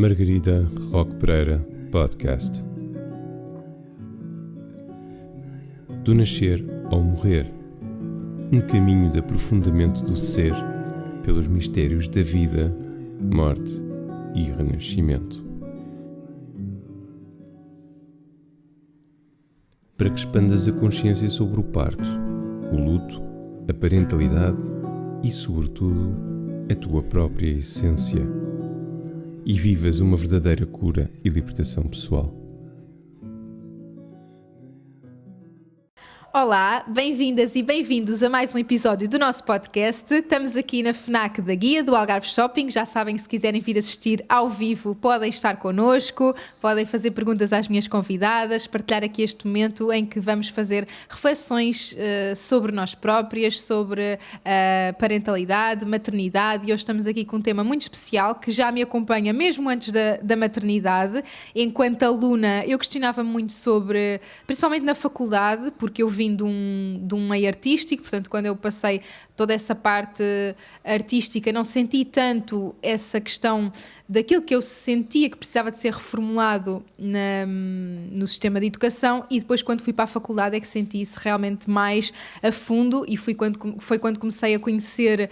Margarida Roque Pereira Podcast. Do nascer ao morrer, um caminho de aprofundamento do ser pelos mistérios da vida, morte e renascimento. Para que expandas a consciência sobre o parto, o luto, a parentalidade e, sobretudo, a tua própria essência, e vivas uma verdadeira cura e libertação pessoal. Olá, bem-vindas e bem-vindos a mais um episódio do nosso podcast. Estamos aqui na FNAC da Guia do Algarve Shopping. Já sabem que se quiserem vir assistir ao vivo podem estar connosco, podem fazer perguntas às minhas convidadas, partilhar aqui este momento em que vamos fazer reflexões sobre nós próprias, sobre parentalidade, maternidade, e hoje estamos aqui com um tema muito especial que já me acompanha mesmo antes da maternidade. Enquanto aluna eu questionava muito sobre, principalmente na faculdade, porque eu vim de um meio artístico, portanto quando eu passei toda essa parte artística não senti tanto essa questão daquilo que eu sentia que precisava de ser reformulado no sistema de educação, e depois quando fui para a faculdade é que senti isso realmente mais a fundo, e foi quando comecei a conhecer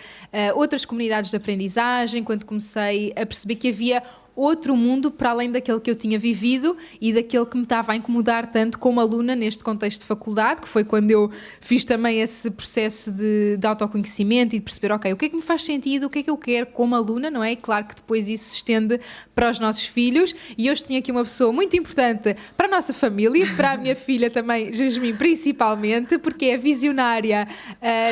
outras comunidades de aprendizagem, quando comecei a perceber que havia outro mundo para além daquele que eu tinha vivido e daquele que me estava a incomodar tanto como aluna neste contexto de faculdade, que foi quando eu fiz também esse processo de autoconhecimento e de perceber, ok, o que é que me faz sentido, o que é que eu quero como aluna, não é? E claro que depois isso se estende para os nossos filhos, e hoje tinha aqui uma pessoa muito importante para a nossa família, para a minha filha também, Jasmine, principalmente, porque é a visionária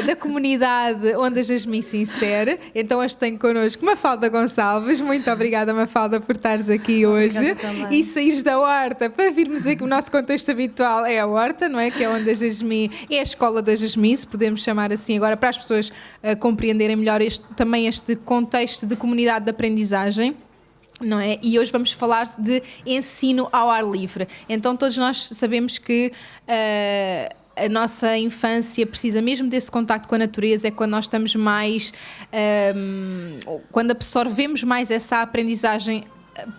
da comunidade onde a Jasmine se insere. Então hoje tenho connosco Mafalda Gonçalves. Muito obrigada, Mafalda, por estares aqui hoje e saíres da horta para virmos aqui. O nosso contexto habitual é a horta, não é? Que é onde a Jasmine, é a escola da Jasmine, se podemos chamar assim agora, para as pessoas compreenderem melhor também este contexto de comunidade de aprendizagem, não é? E hoje vamos falar de ensino ao ar livre. Então todos nós sabemos que a nossa infância precisa mesmo desse contacto com a natureza, é quando nós estamos mais, quando absorvemos mais essa aprendizagem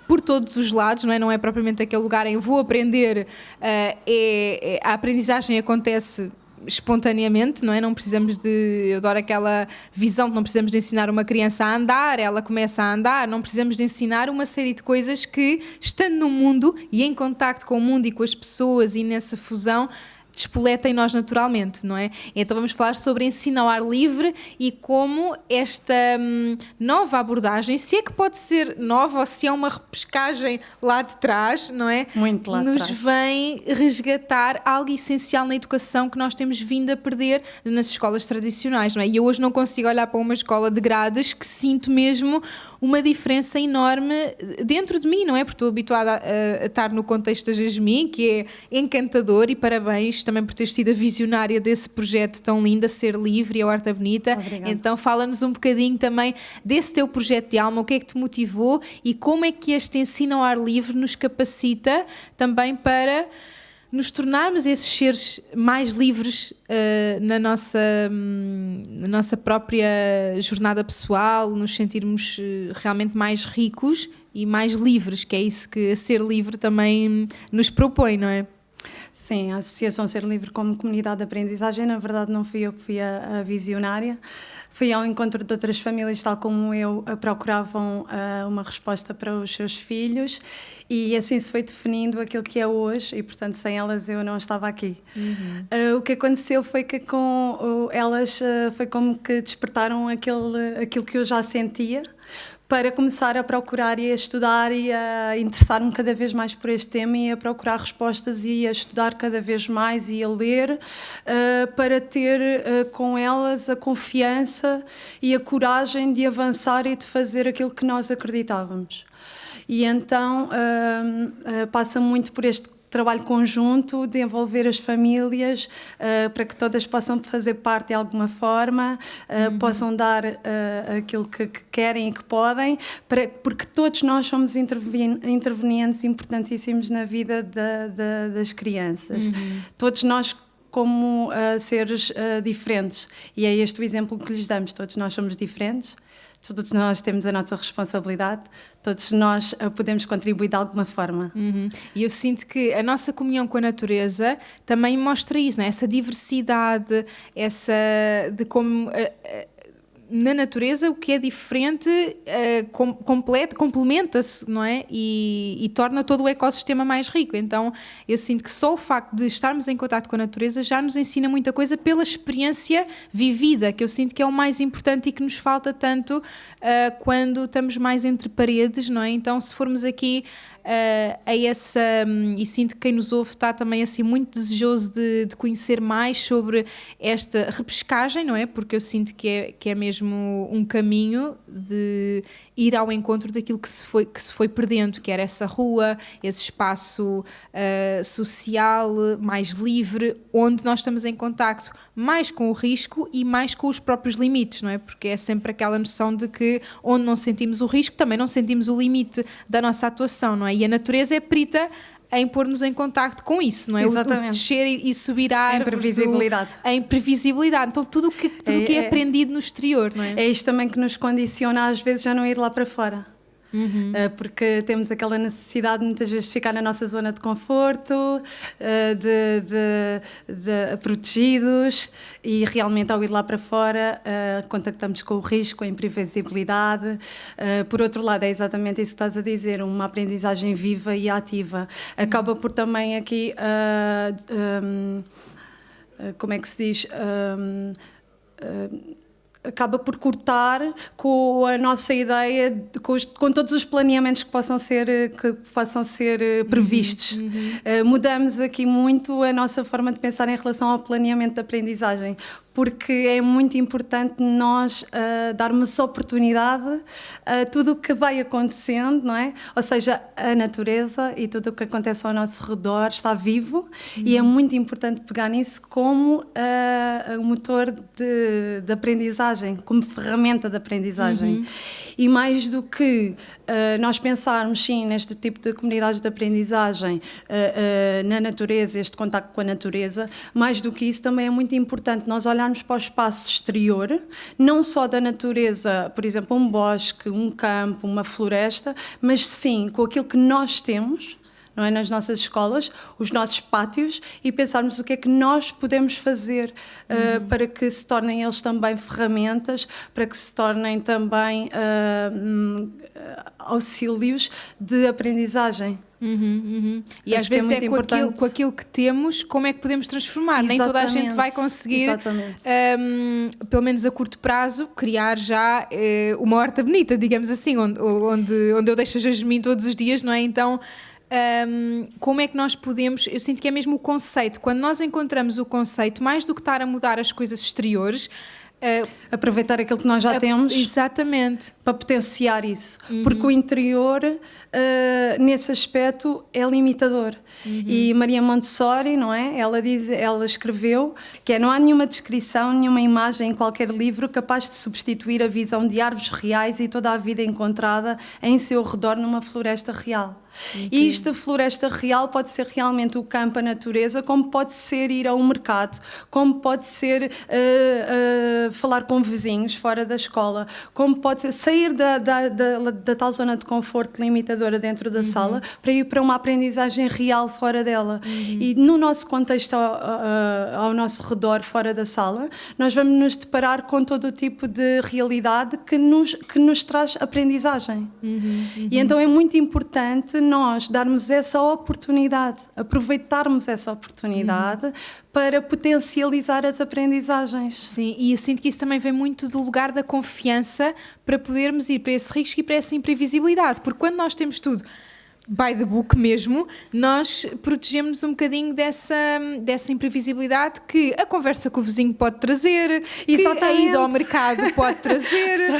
por todos os lados, não é? Não é propriamente aquele lugar em vou aprender, a aprendizagem acontece espontaneamente, não é? Não precisamos eu adoro aquela visão que não precisamos de ensinar uma criança a andar, ela começa a andar, não precisamos de ensinar uma série de coisas que, estando no mundo e em contacto com o mundo e com as pessoas e nessa fusão, despoleta em nós naturalmente, não é? Então vamos falar sobre ensino ao ar livre e como esta nova abordagem, se é que pode ser nova ou se é uma repescagem lá de trás, não é? Muito lá de trás. Nos vem resgatar algo essencial na educação que nós temos vindo a perder nas escolas tradicionais, não é? E eu hoje não consigo olhar para uma escola de grades que sinto mesmo uma diferença enorme dentro de mim, não é? Porque estou habituada a estar no contexto da Jasmine, que é encantador, e parabéns também por ter sido a visionária desse projeto tão lindo, a Ser Livre e a Horta Bonita. Obrigada. Então fala-nos um bocadinho também desse teu projeto de alma, o que é que te motivou e como é que este ensino ao ar livre nos capacita também para nos tornarmos esses seres mais livres na nossa própria jornada pessoal, nos sentirmos realmente mais ricos e mais livres, que é isso que a Ser Livre também nos propõe, não é? Sim, a Associação Ser Livre como comunidade de aprendizagem, na verdade não fui eu que fui a visionária, fui ao encontro de outras famílias, tal como eu, procuravam uma resposta para os seus filhos, e assim se foi definindo aquilo que é hoje, e portanto sem elas eu não estava aqui. O que aconteceu foi que com elas foi como que despertaram aquilo que eu já sentia, para começar a procurar e a estudar e a interessar-me cada vez mais por este tema e a procurar respostas e a estudar cada vez mais e a ler, para ter com elas a confiança e a coragem de avançar e de fazer aquilo que nós acreditávamos. E então passa muito por este trabalho conjunto, de envolver as famílias para que todas possam fazer parte de alguma forma, possam dar aquilo que querem e que podem, porque todos nós somos intervenientes importantíssimos na vida das crianças. Todos nós como seres diferentes. E é este o exemplo que lhes damos. Todos nós somos diferentes, todos nós temos a nossa responsabilidade, todos nós podemos contribuir de alguma forma. E eu sinto que a nossa comunhão com a natureza também mostra isso, não é? Essa diversidade, essa de como na natureza o que é diferente complementa-se, não é? E torna todo o ecossistema mais rico. Então eu sinto que só o facto de estarmos em contato com a natureza já nos ensina muita coisa pela experiência vivida, que eu sinto que é o mais importante e que nos falta tanto quando estamos mais entre paredes, não é? Então se formos aqui a essa, e sinto que quem nos ouve está também assim muito desejoso de conhecer mais sobre esta repescagem, não é? Porque eu sinto que é mesmo um caminho de ir ao encontro daquilo que se foi perdendo, que era essa rua, esse espaço social mais livre, onde nós estamos em contacto mais com o risco e mais com os próprios limites, não é? Porque é sempre aquela noção de que onde não sentimos o risco, também não sentimos o limite da nossa atuação, não é? E a natureza é perita em pôr-nos em contacto com isso, não é? Exatamente. O descer e subir a árvores. A imprevisibilidade. Então tudo que é aprendido no exterior, não é? É isto também que nos condiciona às vezes a não ir lá para fora. Porque temos aquela necessidade muitas vezes de ficar na nossa zona de conforto, de protegidos, e realmente ao ir lá para fora contactamos com o risco, a imprevisibilidade. Por outro lado, é exatamente isso que estás a dizer, uma aprendizagem viva e ativa. Acaba por também aqui, como é que se diz... acaba por cortar com a nossa ideia, com todos os planeamentos que possam ser previstos. Mudamos aqui muito a nossa forma de pensar em relação ao planeamento de aprendizagem, porque é muito importante nós darmos oportunidade a tudo o que vai acontecendo, não é? Ou seja, a natureza e tudo o que acontece ao nosso redor está vivo, e é muito importante pegar nisso como um motor de aprendizagem, como ferramenta de aprendizagem. E mais do que nós pensarmos, sim, neste tipo de comunidades de aprendizagem, na natureza, este contacto com a natureza, mais do que isso também é muito importante nós olharmos para o espaço exterior, não só da natureza, por exemplo, um bosque, um campo, uma floresta, mas sim com aquilo que nós temos, não é, nas nossas escolas, os nossos pátios, e pensarmos o que é que nós podemos fazer para que se tornem eles também ferramentas, para que se tornem também auxílios de aprendizagem. E às vezes é com aquilo que temos, como é que podemos transformar? Nem toda a gente vai conseguir, pelo menos a curto prazo, criar já uma horta bonita, digamos assim, onde eu deixo a jasmim todos os dias, não é? Então como é que nós podemos, eu sinto que é mesmo o conceito, quando nós encontramos o conceito, mais do que estar a mudar as coisas exteriores, aproveitar aquilo que nós já temos, exatamente, para potenciar isso, porque o interior nesse aspecto é limitador. E Maria Montessori, não é? Ela escreveu que não há nenhuma descrição, nenhuma imagem em qualquer livro capaz de substituir a visão de árvores reais e toda a vida encontrada em seu redor numa floresta real. E esta floresta real pode ser realmente o campo, a natureza, como pode ser ir ao mercado, como pode ser falar com vizinhos fora da escola, como pode ser sair da tal zona de conforto limitadora dentro da sala para ir para uma aprendizagem real fora dela. E no nosso contexto ao nosso redor, fora da sala, nós vamos nos deparar com todo o tipo de realidade que nos traz aprendizagem. E então é muito importante nós darmos essa oportunidade, aproveitarmos essa oportunidade para potencializar as aprendizagens. Sim, e eu sinto que isso também vem muito do lugar da confiança para podermos ir para esse risco e para essa imprevisibilidade, porque quando nós temos tudo by the book mesmo, nós protegemos um bocadinho dessa imprevisibilidade que a conversa com o vizinho pode trazer, que a ida ao mercado pode trazer.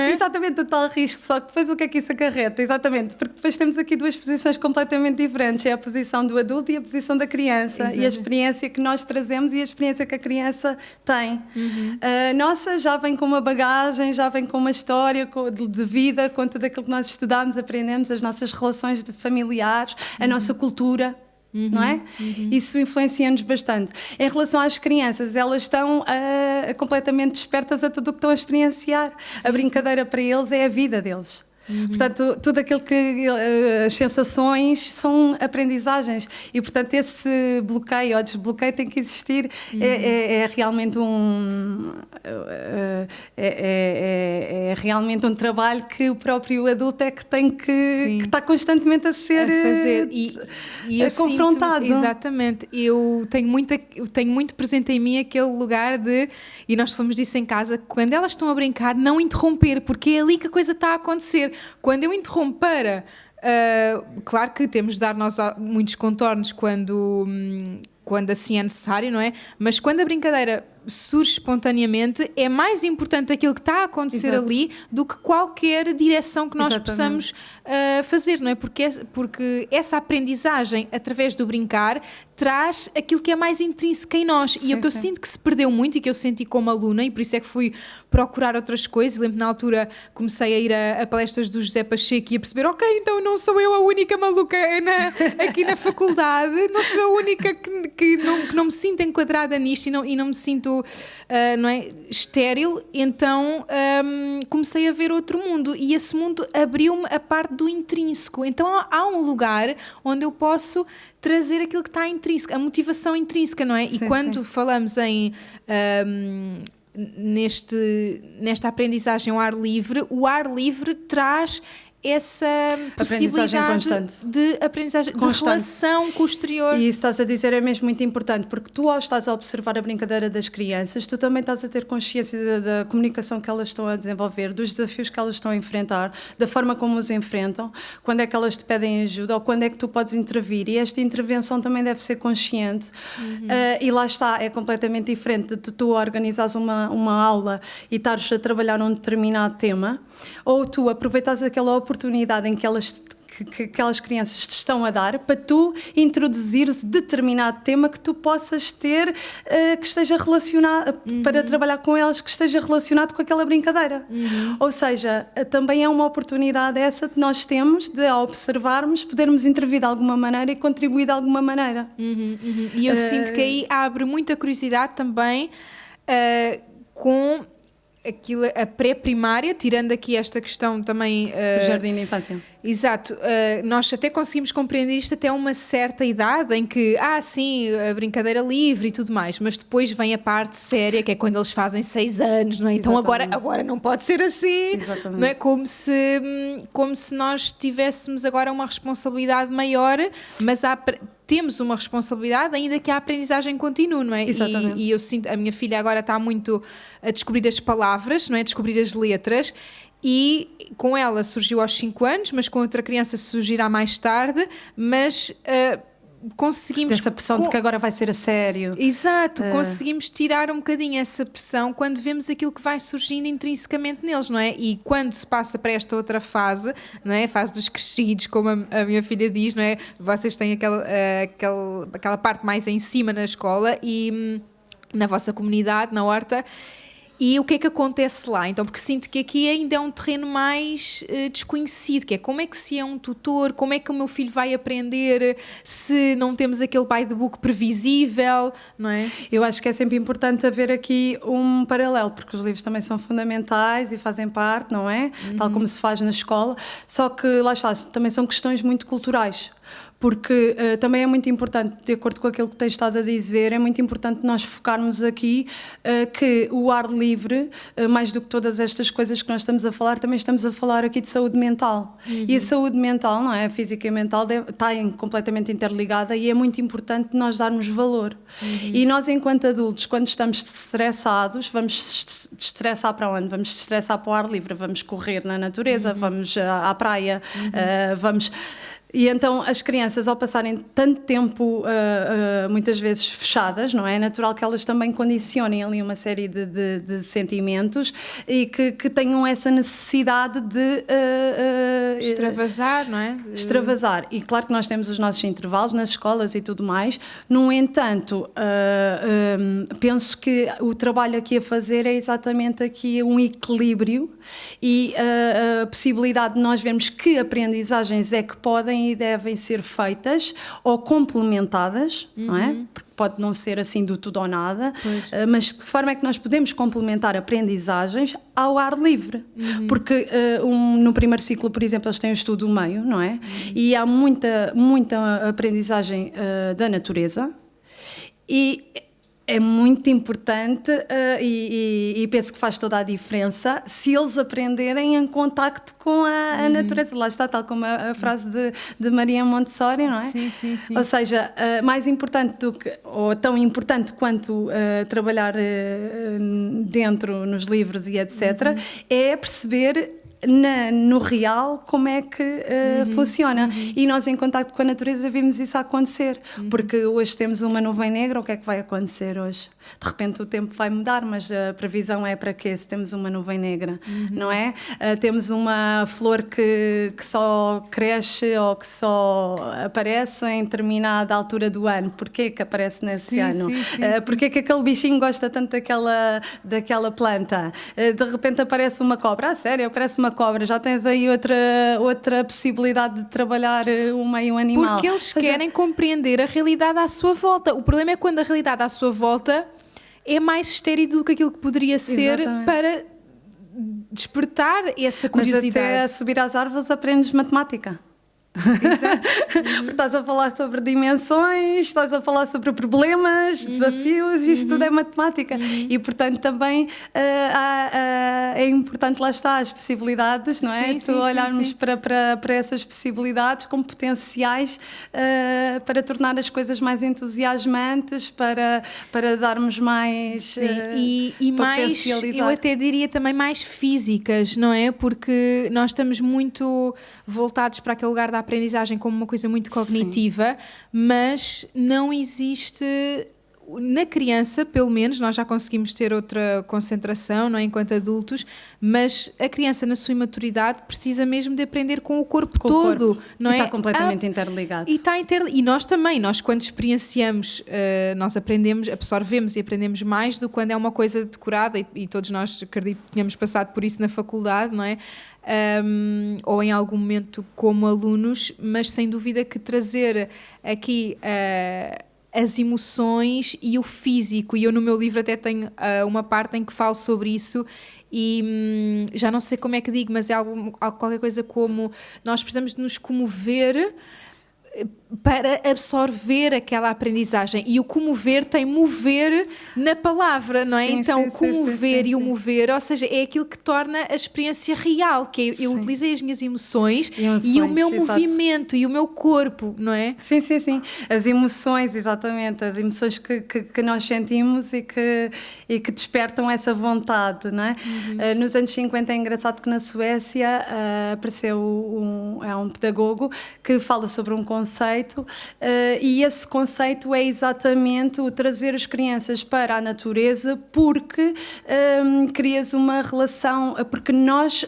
Exatamente, o tal risco, só que depois o que é que isso acarreta? Exatamente, porque depois temos aqui duas posições completamente diferentes, é a posição do adulto e a posição da criança. Exato. E a experiência que nós trazemos e a experiência que a criança tem. A nossa já vem com uma bagagem, já vem com uma história de vida, com tudo aquilo que nós estudamos, aprendemos, as nossas relações familiares, a nossa cultura, não é? Isso influencia-nos bastante. Em relação às crianças, elas estão completamente despertas a tudo o que estão a experienciar. Sim, a brincadeira para eles é a vida deles. Portanto, tudo aquilo que as sensações são aprendizagens e, portanto, esse bloqueio ou desbloqueio tem que existir. É realmente realmente um trabalho que o próprio adulto é que tem que está constantemente a ser a fazer e eu confrontado. Exatamente. Eu tenho muito presente em mim aquele lugar de, e nós falamos disso em casa, quando elas estão a brincar, não interromper, porque é ali que a coisa está a acontecer. Quando eu interromper, claro que temos de dar nós muitos contornos quando assim é necessário, não é? Mas quando a brincadeira surge espontaneamente, é mais importante aquilo que está a acontecer Exato. Ali do que qualquer direção que nós Exatamente. Possamos fazer, não é? Porque essa aprendizagem através do brincar traz aquilo que é mais intrínseco em nós. Sim, e o que eu sinto que se perdeu muito e que eu senti como aluna, e por isso é que fui procurar outras coisas. Lembro na altura comecei a ir a palestras do José Pacheco e a perceber, ok, então não sou eu a única maluca aqui na faculdade, não sou a única que não me sinto enquadrada nisto e não me sinto não é, estéril. Então comecei a ver outro mundo e esse mundo abriu-me a parte do intrínseco. Então há um lugar onde eu posso trazer aquilo que está intrínseco, a motivação intrínseca, não é? Sim, e quando falamos em nesta aprendizagem ao ar livre, o ar livre traz essa possibilidade de aprendizagem, constante. De relação com o exterior. E isso estás a dizer é mesmo muito importante, porque tu, ao estás a observar a brincadeira das crianças, tu também estás a ter consciência da comunicação que elas estão a desenvolver, dos desafios que elas estão a enfrentar, da forma como os enfrentam, quando é que elas te pedem ajuda ou quando é que tu podes intervir, e esta intervenção também deve ser consciente. E lá está, é completamente diferente de tu organizares uma aula e estares a trabalhar num determinado tema, ou tu aproveitas aquela oportunidade em que aquelas crianças te estão a dar para tu introduzir determinado tema que tu possas ter que esteja relacionado, para trabalhar com elas, que esteja relacionado com aquela brincadeira. Ou seja, também é uma oportunidade essa que nós temos de, ao observarmos, podermos intervir de alguma maneira e contribuir de alguma maneira. E eu sinto que aí abre muita curiosidade também com aquilo, a pré-primária, tirando aqui esta questão também... o jardim de infância. Exato. Nós até conseguimos compreender isto até uma certa idade em que, sim, a brincadeira livre e tudo mais, mas depois vem a parte séria, que é quando eles fazem 6 anos, não é? Então agora não pode ser assim. Exatamente. Não é? Como se nós tivéssemos agora uma responsabilidade maior, mas temos uma responsabilidade ainda que a aprendizagem continue, não é? Exatamente. E eu sinto, a minha filha agora está muito a descobrir as palavras, não é? A descobrir as letras, e com ela surgiu aos 5 anos, mas com outra criança surgirá mais tarde, mas conseguimos... Essa pressão de que agora vai ser a sério. Exato, conseguimos tirar um bocadinho essa pressão quando vemos aquilo que vai surgindo intrinsecamente neles, não é? E quando se passa para esta outra fase, não é? A fase dos crescidos, como a minha filha diz, não é? Vocês têm aquela parte mais em cima na escola e na vossa comunidade, na horta. E o que é que acontece lá? Então, porque sinto que aqui ainda é um terreno mais desconhecido, que é como é que se é um tutor, como é que o meu filho vai aprender se não temos aquele by the book previsível, não é? Eu acho que é sempre importante haver aqui um paralelo, porque os livros também são fundamentais e fazem parte, não é? Tal como se faz na escola, só que lá está, também são questões muito culturais. Porque também é muito importante, de acordo com aquilo que tens estado a dizer, é muito importante nós focarmos aqui que o ar livre, mais do que todas estas coisas que nós estamos a falar, também estamos a falar aqui de saúde mental. E a saúde mental, não é? A física e a mental está completamente interligada e é muito importante nós darmos valor. E nós, enquanto adultos, quando estamos estressados, vamos destressar para onde? Vamos destressar para o ar livre, vamos correr na natureza, vamos à praia, vamos... E então as crianças, ao passarem tanto tempo muitas vezes fechadas, não é? É natural que elas também condicionem ali uma série de sentimentos e que tenham essa necessidade de extravasar, não é? Extravasar. E claro que nós temos os nossos intervalos nas escolas e tudo mais. No entanto, penso que o trabalho aqui a fazer é exatamente aqui um equilíbrio e a possibilidade de nós vermos que aprendizagens é que podem podem e devem ser feitas ou complementadas, não é? Porque pode não ser assim do tudo ou nada, mas de que forma é que nós podemos complementar aprendizagens ao ar livre? Porque no primeiro ciclo, por exemplo, eles têm o estudo do meio, não é? E há muita aprendizagem da natureza, e é muito importante e penso que faz toda a diferença se eles aprenderem em contacto com a natureza. Lá está, tal como a frase de Maria Montessori, não é? Sim. Ou seja, mais importante ou tão importante quanto trabalhar dentro nos livros e etc., é perceber no real como é que funciona. E nós, em contacto com a natureza, vimos isso acontecer. Porque hoje temos uma nuvem negra, o que é que vai acontecer hoje? De repente o tempo vai mudar, mas a previsão é para quê? Se temos uma nuvem negra, não é? Temos uma flor que só cresce ou que só aparece em determinada altura do ano. Porquê que aparece nesse ano? Porquê que aquele bichinho gosta tanto daquela planta? De repente aparece uma cobra. Sério, aparece uma cobra. Já tens aí outra possibilidade de trabalhar o meio animal. Porque eles querem compreender a realidade à sua volta. O problema é quando a realidade à sua volta é mais estéril do que aquilo que poderia ser. Exatamente. Para despertar essa curiosidade. Mas até a subir às árvores aprendes matemática. Exato. Porque estás a falar sobre dimensões, estás a falar sobre problemas, desafios, isto tudo é matemática. E portanto também é importante, lá está, as possibilidades, não é? Olharmos para essas possibilidades como potenciais para tornar as coisas mais entusiasmantes, para darmos mais e mais, eu até diria também mais físicas, não é? Porque nós estamos muito voltados para aquele lugar da aprendizagem como uma coisa muito cognitiva, mas não existe na criança, pelo menos, nós já conseguimos ter outra concentração, não é, enquanto adultos, mas a criança na sua imaturidade precisa mesmo de aprender com o corpo todo, não é? Está completamente interligado. E nós também, nós quando experienciamos, nós aprendemos, absorvemos e aprendemos mais do que quando é uma coisa decorada, e todos nós, acredito, tínhamos passado por isso na faculdade, não é? Ou em algum momento como alunos, mas sem dúvida que trazer aqui as emoções e o físico, e eu no meu livro até tenho uma parte em que falo sobre isso, e já não sei como é que digo, mas é qualquer coisa como nós precisamos de nos comover para absorver aquela aprendizagem, e o comover tem mover na palavra, não é? Então comover e o mover, ou seja, é aquilo que torna a experiência real, que eu utilizei as minhas emoções e o meu movimento e o meu corpo, não é? Sim, as emoções, exatamente, as emoções que nós sentimos e que despertam essa vontade, não é? Nos anos 50 é engraçado que na Suécia apareceu um pedagogo que fala sobre um conceito, e esse conceito é exatamente o trazer as crianças para a natureza, porque crias uma relação, porque nós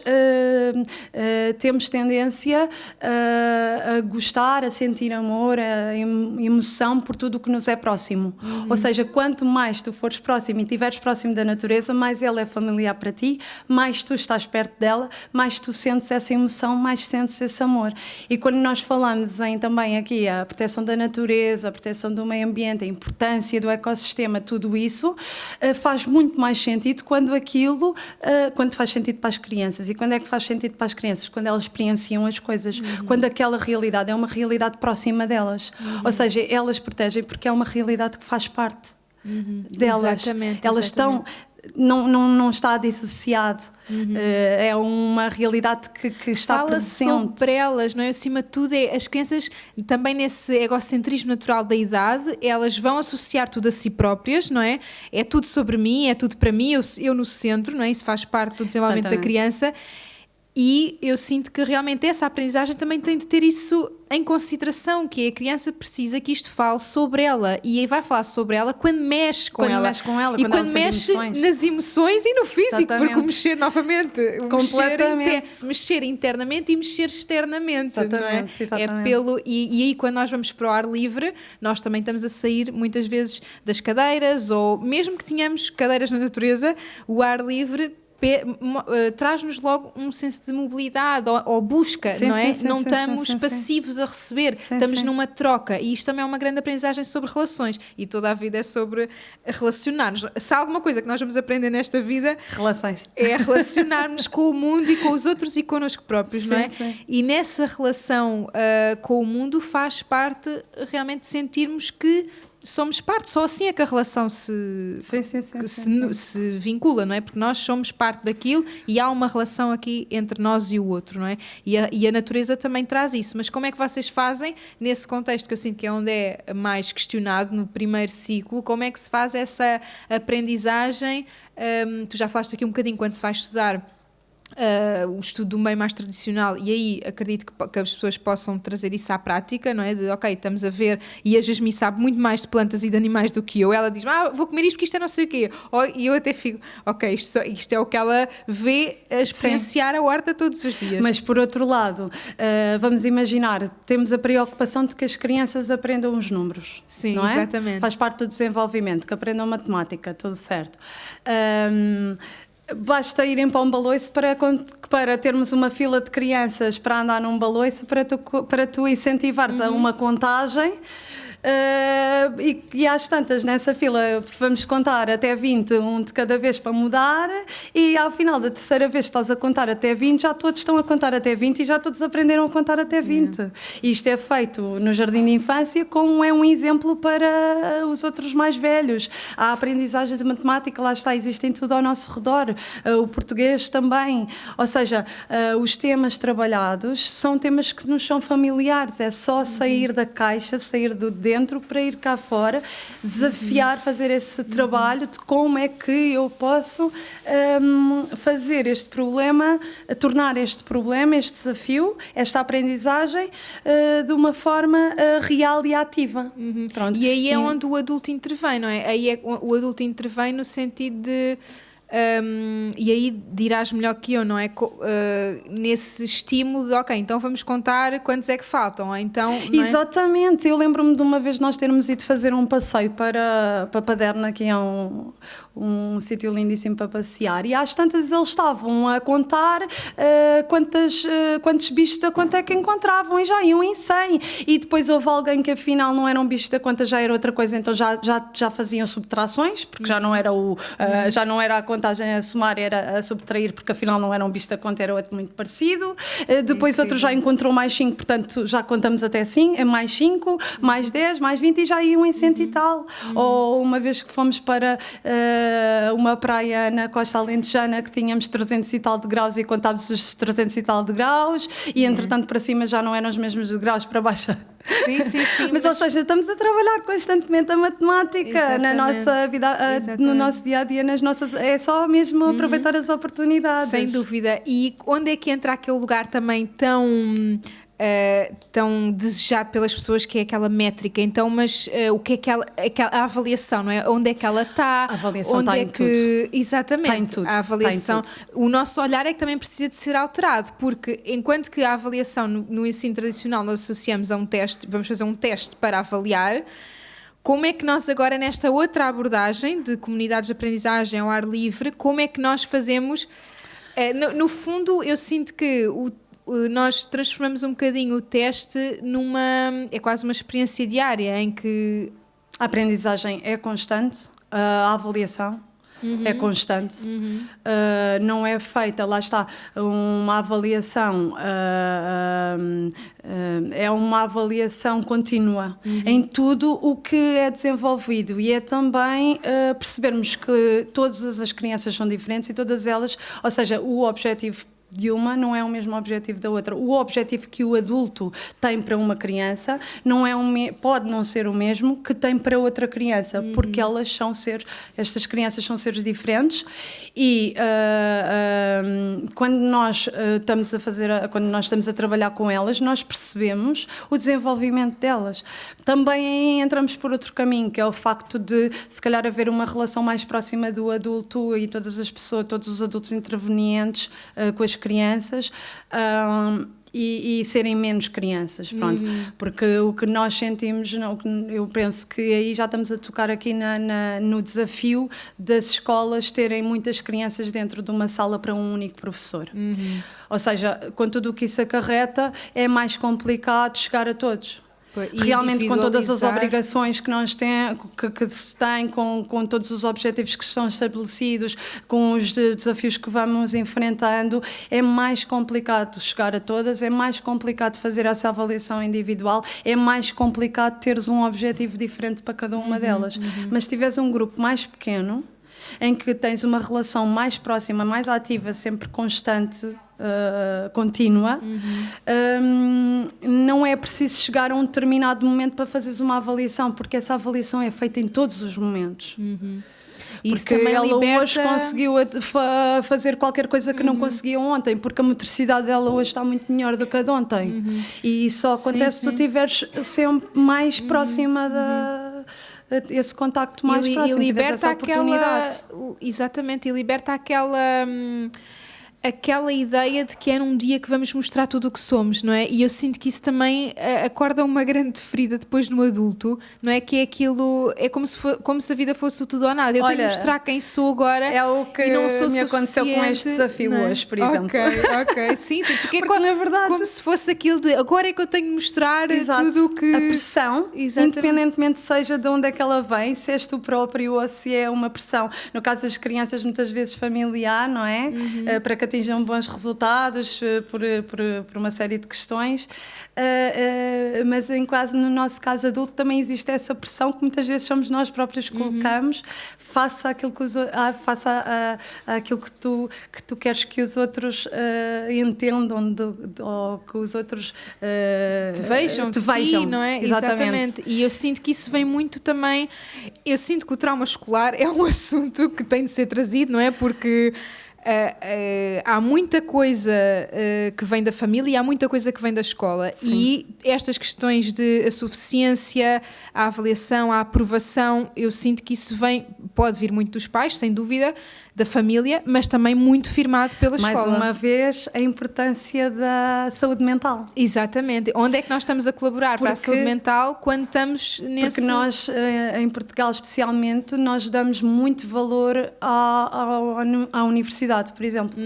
temos tendência a gostar, a sentir amor, a emoção por tudo o que nos é próximo. Ou seja, quanto mais tu fores próximo e estiveres próximo da natureza, mais ela é familiar para ti, mais tu estás perto dela, mais tu sentes essa emoção, mais sentes esse amor. E quando nós falamos também aqui a proteção da natureza, a proteção do meio ambiente, a importância do ecossistema, tudo isso faz muito mais sentido quando faz sentido para as crianças. E quando é que faz sentido para as crianças? Quando elas experienciam as coisas, quando aquela realidade é uma realidade próxima delas. Ou seja, elas protegem porque é uma realidade que faz parte delas. Exatamente. Elas estão... Não está dissociado, é uma realidade que está presente. Fala sobre elas, não é? Acima de tudo, as crianças, também nesse egocentrismo natural da idade, elas vão associar tudo a si próprias, não é? É tudo sobre mim, é tudo para mim, eu no centro, não é? Isso faz parte do desenvolvimento da criança. E eu sinto que realmente essa aprendizagem também tem de ter isso em consideração, que a criança precisa que isto fale sobre ela, e aí vai falar sobre ela quando mexe com ela, e quando mexe nas emoções e no físico. Exatamente. Porque mexer novamente, mexer internamente e mexer externamente, não é? Exatamente. E aí quando nós vamos para o ar livre, nós também estamos a sair muitas vezes das cadeiras, ou mesmo que tenhamos cadeiras na natureza, o ar livre traz-nos logo um senso de mobilidade ou busca, sim, não é? Sim, não sim, estamos sim, passivos a receber, estamos numa troca, e isto também é uma grande aprendizagem sobre relações, e toda a vida é sobre relacionar-nos. Se há alguma coisa que nós vamos aprender nesta vida, relações, é relacionar-nos com o mundo e com os outros e connosco próprios, não é? Sim. E nessa relação com o mundo faz parte realmente de sentirmos que somos parte, só assim é que a relação se vincula, não é? Porque nós somos parte daquilo e há uma relação aqui entre nós e o outro, não é? E a natureza também traz isso, mas como é que vocês fazem nesse contexto que eu sinto que é onde é mais questionado no primeiro ciclo, como é que se faz essa aprendizagem? Tu já falaste aqui um bocadinho quando se vai estudar o estudo do meio mais tradicional, e aí acredito que as pessoas possam trazer isso à prática, não é? De ok, estamos a ver, e a Jasmine sabe muito mais de plantas e de animais do que eu, ela diz, vou comer isto porque isto é não sei o quê, e eu até fico, ok, isto é o que ela vê a experienciar a horta todos os dias. Mas por outro lado, vamos imaginar, temos a preocupação de que as crianças aprendam os números. Sim, não é? Exatamente. Faz parte do desenvolvimento, que aprendam matemática, tudo certo. Basta irem para um baloiço para termos uma fila de crianças para andar num baloiço para tu incentivares a uma contagem. E às tantas nessa fila vamos contar até 20, um de cada vez para mudar, e ao final da terceira vez estás a contar até 20, já todos estão a contar até 20 e já todos aprenderam a contar até 20. Isto é feito no jardim de infância, como é um exemplo para os outros mais velhos. A aprendizagem de matemática, lá está, existem tudo ao nosso redor, o português também, ou seja, os temas trabalhados são temas que nos são familiares, é só sair da caixa, sair do dentro para ir cá fora, desafiar, fazer esse trabalho de como é que eu posso fazer este problema, tornar este problema, este desafio, esta aprendizagem de uma forma real e ativa. Pronto. E aí é onde o adulto intervém, não é? Aí o adulto intervém no sentido de e aí dirás melhor que eu, não é? Nesse estímulo de ok, então vamos contar quantos é que faltam, então, não é? Exatamente, eu lembro-me de uma vez nós termos ido fazer um passeio para Paderna, que é um sítio lindíssimo para passear, e às tantas eles estavam a contar quantos bichos da conta é que encontravam, e já iam em 100, e depois houve alguém que afinal não eram bichos da conta, já era outra coisa, então já faziam subtrações, porque já não era a contagem a somar, era a subtrair, porque afinal não era um bicho da conta, era outro muito parecido. Depois outro já encontrou mais 5, portanto já contamos até 5, é mais 5, mais 10, mais 20, e já iam em 100 e tal. Ou uma vez que fomos para uma praia na costa alentejana que tínhamos 300 e tal de graus e contámos os 300 e tal de graus, e entretanto para cima já não eram os mesmos de graus, para baixo. Sim, mas ou seja, estamos a trabalhar constantemente a matemática na nossa vida, no nosso dia a dia, é só mesmo aproveitar as oportunidades. Sem dúvida. E onde é que entra aquele lugar também tão desejado pelas pessoas, que é aquela métrica? Então, mas o que é a avaliação, não é? Onde é que ela está? A avaliação está em tudo. Exatamente. Está em tudo. A avaliação. O nosso olhar é que também precisa de ser alterado, porque enquanto que a avaliação no ensino tradicional nós associamos a um teste, vamos fazer um teste para avaliar, como é que nós agora, nesta outra abordagem de comunidades de aprendizagem ao ar livre, como é que nós fazemos? No fundo, eu sinto que nós transformamos um bocadinho o teste é quase uma experiência diária em que a aprendizagem é constante, a avaliação é constante, não é feita, lá está, uma avaliação, é uma avaliação contínua em tudo o que é desenvolvido, e é também percebermos que todas as crianças são diferentes e todas elas, ou seja, o objetivo de uma não é o mesmo objetivo da outra. O objetivo que o adulto tem para uma criança pode não ser o mesmo que tem para outra criança, porque estas crianças são seres diferentes, e quando nós estamos a trabalhar com elas, nós percebemos o desenvolvimento delas. Também entramos por outro caminho, que é o facto de se calhar haver uma relação mais próxima do adulto e todas as pessoas, todos os adultos intervenientes com as crianças, e serem menos crianças, pronto, porque o que nós sentimos, eu penso que aí já estamos a tocar aqui no desafio das escolas terem muitas crianças dentro de uma sala para um único professor. Ou seja, com tudo o que isso acarreta, é mais complicado chegar a todos. Realmente, com todas as obrigações que nós que se tem, com todos os objetivos que estão estabelecidos, com os desafios que vamos enfrentando, é mais complicado chegar a todas, é mais complicado fazer essa avaliação individual, é mais complicado teres um objetivo diferente para cada uma delas. Mas se tiveres um grupo mais pequeno, em que tens uma relação mais próxima, mais ativa, sempre constante, contínua, não é preciso chegar a um determinado momento para fazeres uma avaliação, porque essa avaliação é feita em todos os momentos. Isso porque também ela liberta... hoje conseguiu fazer qualquer coisa que não conseguia ontem, porque a motricidade dela hoje está muito melhor do que a de ontem. E isso só acontece se tu estiveres sempre mais próxima esse contacto mais próximo, e liberta aquela, exatamente, e liberta aquela ideia de que é num dia que vamos mostrar tudo o que somos, não é? E eu sinto que isso também acorda uma grande ferida depois no adulto, não é? Que é aquilo, é como se a vida fosse o tudo ou nada. Eu tenho de mostrar quem sou agora, é o que e não sou me aconteceu com este desafio hoje, por exemplo. Ok, sim, porque na verdade, como se fosse aquilo de agora é que eu tenho de mostrar tudo o que... A pressão, independentemente seja de onde é que ela vem, se és tu próprio ou se é uma pressão, no caso das crianças muitas vezes familiar, não é? Para que atinjam bons resultados por uma série de questões, mas quase no nosso caso adulto também existe essa pressão que muitas vezes somos nós próprios que colocamos face àquilo que tu queres que os outros entendam ou que os outros te vejam, não é? Exatamente. E eu sinto que isso vem muito também, eu sinto que o trauma escolar é um assunto que tem de ser trazido, não é? Porque há muita coisa que vem da família e há muita coisa que vem da escola. Sim. E estas questões de a suficiência, a avaliação, a aprovação, eu sinto que isso pode vir muito dos pais, sem dúvida, da família, mas também muito firmado pela escola. Mais uma vez, a importância da saúde mental. Exatamente. Onde é que nós estamos a colaborar para a saúde mental quando estamos nesse... Porque nós, em Portugal especialmente, nós damos muito valor à universidade, por exemplo.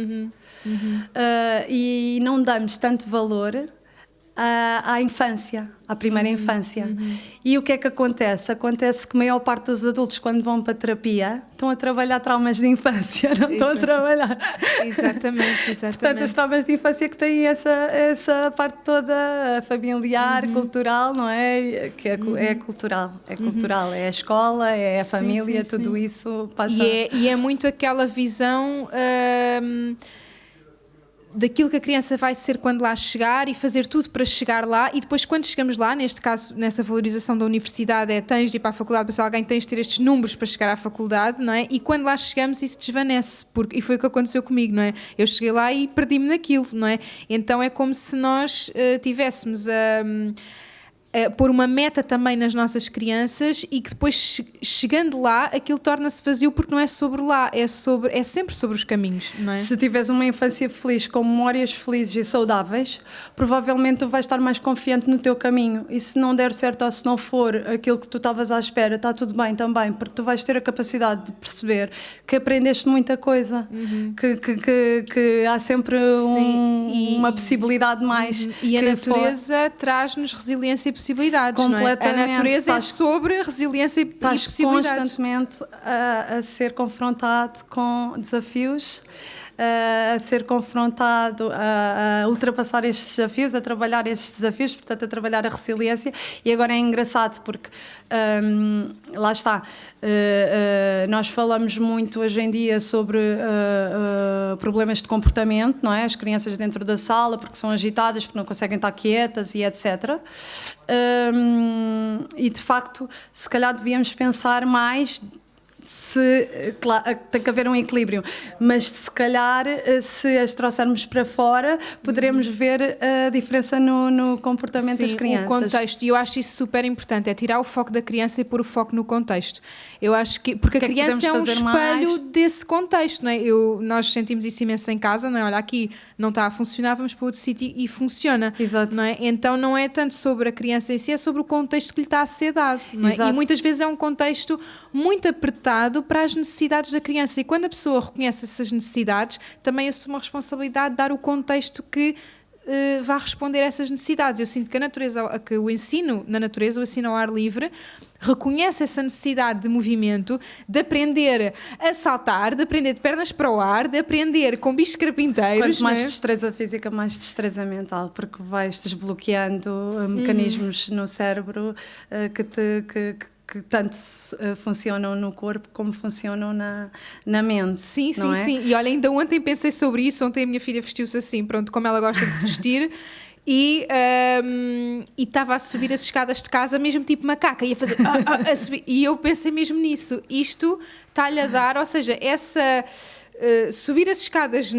E não damos tanto valor à infância, à primeira infância. E o que é que acontece? Acontece que a maior parte dos adultos, quando vão para a terapia, estão a trabalhar traumas de infância, não estão a trabalhar. Exatamente. Portanto, os traumas de infância que têm essa parte toda familiar, cultural, não é? Que é cultural. É cultural, é a escola, é a família, tudo isso passa... E é muito aquela visão... daquilo que a criança vai ser quando lá chegar e fazer tudo para chegar lá, e depois quando chegamos lá, neste caso nessa valorização da universidade, tens de ir para a faculdade, para alguém tens de ter estes números para chegar à faculdade, não é? E quando lá chegamos isso desvanece, e foi o que aconteceu comigo, não é? Eu cheguei lá e perdi-me naquilo, não é? Então é como se nós tivéssemos pôr uma meta também nas nossas crianças e que depois chegando lá aquilo torna-se vazio porque não é sobre lá, é sempre sobre os caminhos, não é? Se tiveres uma infância feliz com memórias felizes e saudáveis, provavelmente tu vais estar mais confiante no teu caminho, e se não der certo ou se não for aquilo que tu estavas à espera, está tudo bem também, porque tu vais ter a capacidade de perceber que aprendeste muita coisa, que há sempre uma possibilidade mais. E a natureza traz-nos resiliência e possibilidades, não é? A natureza é sobre resiliência e possibilidades. Estás constantemente a ser confrontado com desafios, a ser confrontado a ultrapassar estes desafios, a trabalhar estes desafios, portanto a trabalhar a resiliência. E agora é engraçado porque lá está, nós falamos muito hoje em dia sobre problemas de comportamento, não é? As crianças dentro da sala porque são agitadas, porque não conseguem estar quietas e etc. E de facto se calhar devíamos pensar mais claro, tem que haver um equilíbrio, mas se calhar se as trouxermos para fora poderemos ver a diferença no comportamento das crianças. O contexto, e eu acho isso super importante, é tirar o foco da criança e pôr o foco no contexto. Eu acho que, porque a criança é um espelho desse contexto, não é? Nós sentimos isso imenso em casa, não é? Olha, aqui não está a funcionar, vamos para outro sítio e funciona. Exato. Não é? Então não é tanto sobre a criança em si, é sobre o contexto que lhe está a ser dado, não é? E muitas vezes é um contexto muito apertado para as necessidades da criança, e quando a pessoa reconhece essas necessidades, também assume a responsabilidade de dar o contexto que vá responder a essas necessidades. Eu sinto que a natureza, que o ensino na natureza, o ensino ao ar livre, reconhece essa necessidade de movimento, de aprender a saltar, de aprender de pernas para o ar, de aprender com bichos carpinteiros. Quanto mais destreza física, mais destreza mental, porque vais desbloqueando mecanismos no cérebro que tanto funcionam no corpo como funcionam na mente. Sim. E olha, ainda ontem pensei sobre isso. Ontem a minha filha vestiu-se assim, pronto, como ela gosta de se vestir. E estava a subir as escadas de casa, mesmo tipo macaca, ia fazer a subir. E eu pensei mesmo nisso. Isto está-lhe a dar, ou seja, essa subir as escadas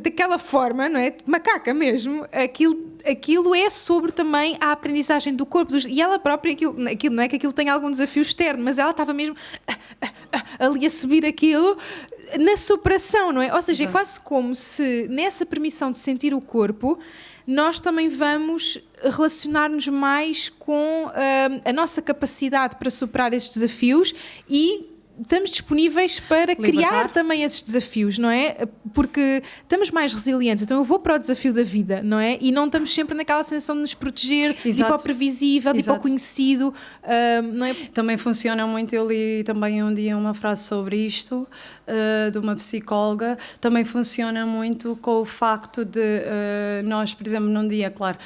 daquela forma, não é? Macaca mesmo, aquilo é sobre também a aprendizagem do corpo. E ela própria, aquilo não é que aquilo tenha algum desafio externo, mas ela estava mesmo ali a subir aquilo na superação, não é? Ou seja, é quase como se nessa permissão de sentir o corpo, nós também vamos relacionar-nos mais com a nossa capacidade para superar estes desafios e estamos disponíveis para criar também esses desafios, não é? Porque estamos mais resilientes, então eu vou para o desafio da vida, não é? E não estamos sempre naquela sensação de nos proteger, de ir para o previsível, de ir para o conhecido, não é? Também funciona muito, eu li também um dia uma frase sobre isto, de uma psicóloga, também funciona muito com o facto de nós, por exemplo, num dia, claro,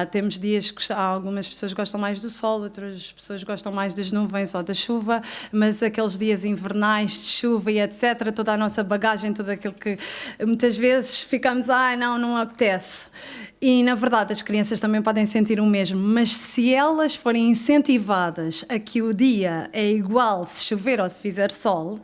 temos dias que algumas pessoas gostam mais do sol, outras pessoas gostam mais das nuvens ou da chuva, mas aqueles dias invernais de chuva e etc, toda a nossa bagagem, tudo aquilo que muitas vezes ficamos, não apetece. E na verdade as crianças também podem sentir o mesmo, mas se elas forem incentivadas a que o dia é igual se chover ou se fizer sol,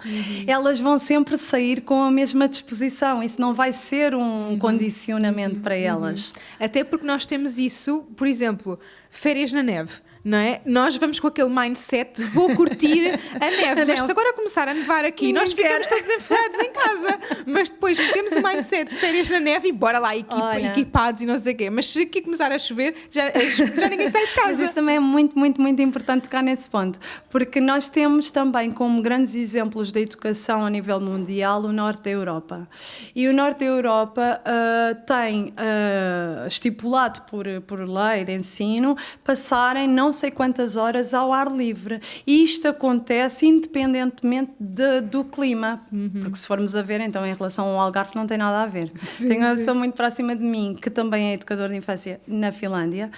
elas vão sempre sair com a mesma disposição. Isso não vai ser um condicionamento para elas. Até porque nós temos isso, por exemplo, férias na neve. Não é? Nós vamos com aquele mindset de vou curtir a neve, mas se agora começar a nevar aqui, nós ficamos todos enfiados em casa, mas depois metemos o mindset de férias na neve e bora lá equipados e não sei o quê, mas se aqui começar a chover já ninguém sai de casa. Mas isso também é muito, muito, muito importante tocar nesse ponto, porque nós temos também como grandes exemplos da educação a nível mundial o Norte da Europa, e o Norte da Europa tem estipulado por lei de ensino passarem não sei quantas horas ao ar livre, e isto acontece independentemente do clima, porque se formos a ver, então em relação ao Algarve não tem nada a ver. Tenho uma pessoa muito próxima de mim que também é educador de infância na Finlândia,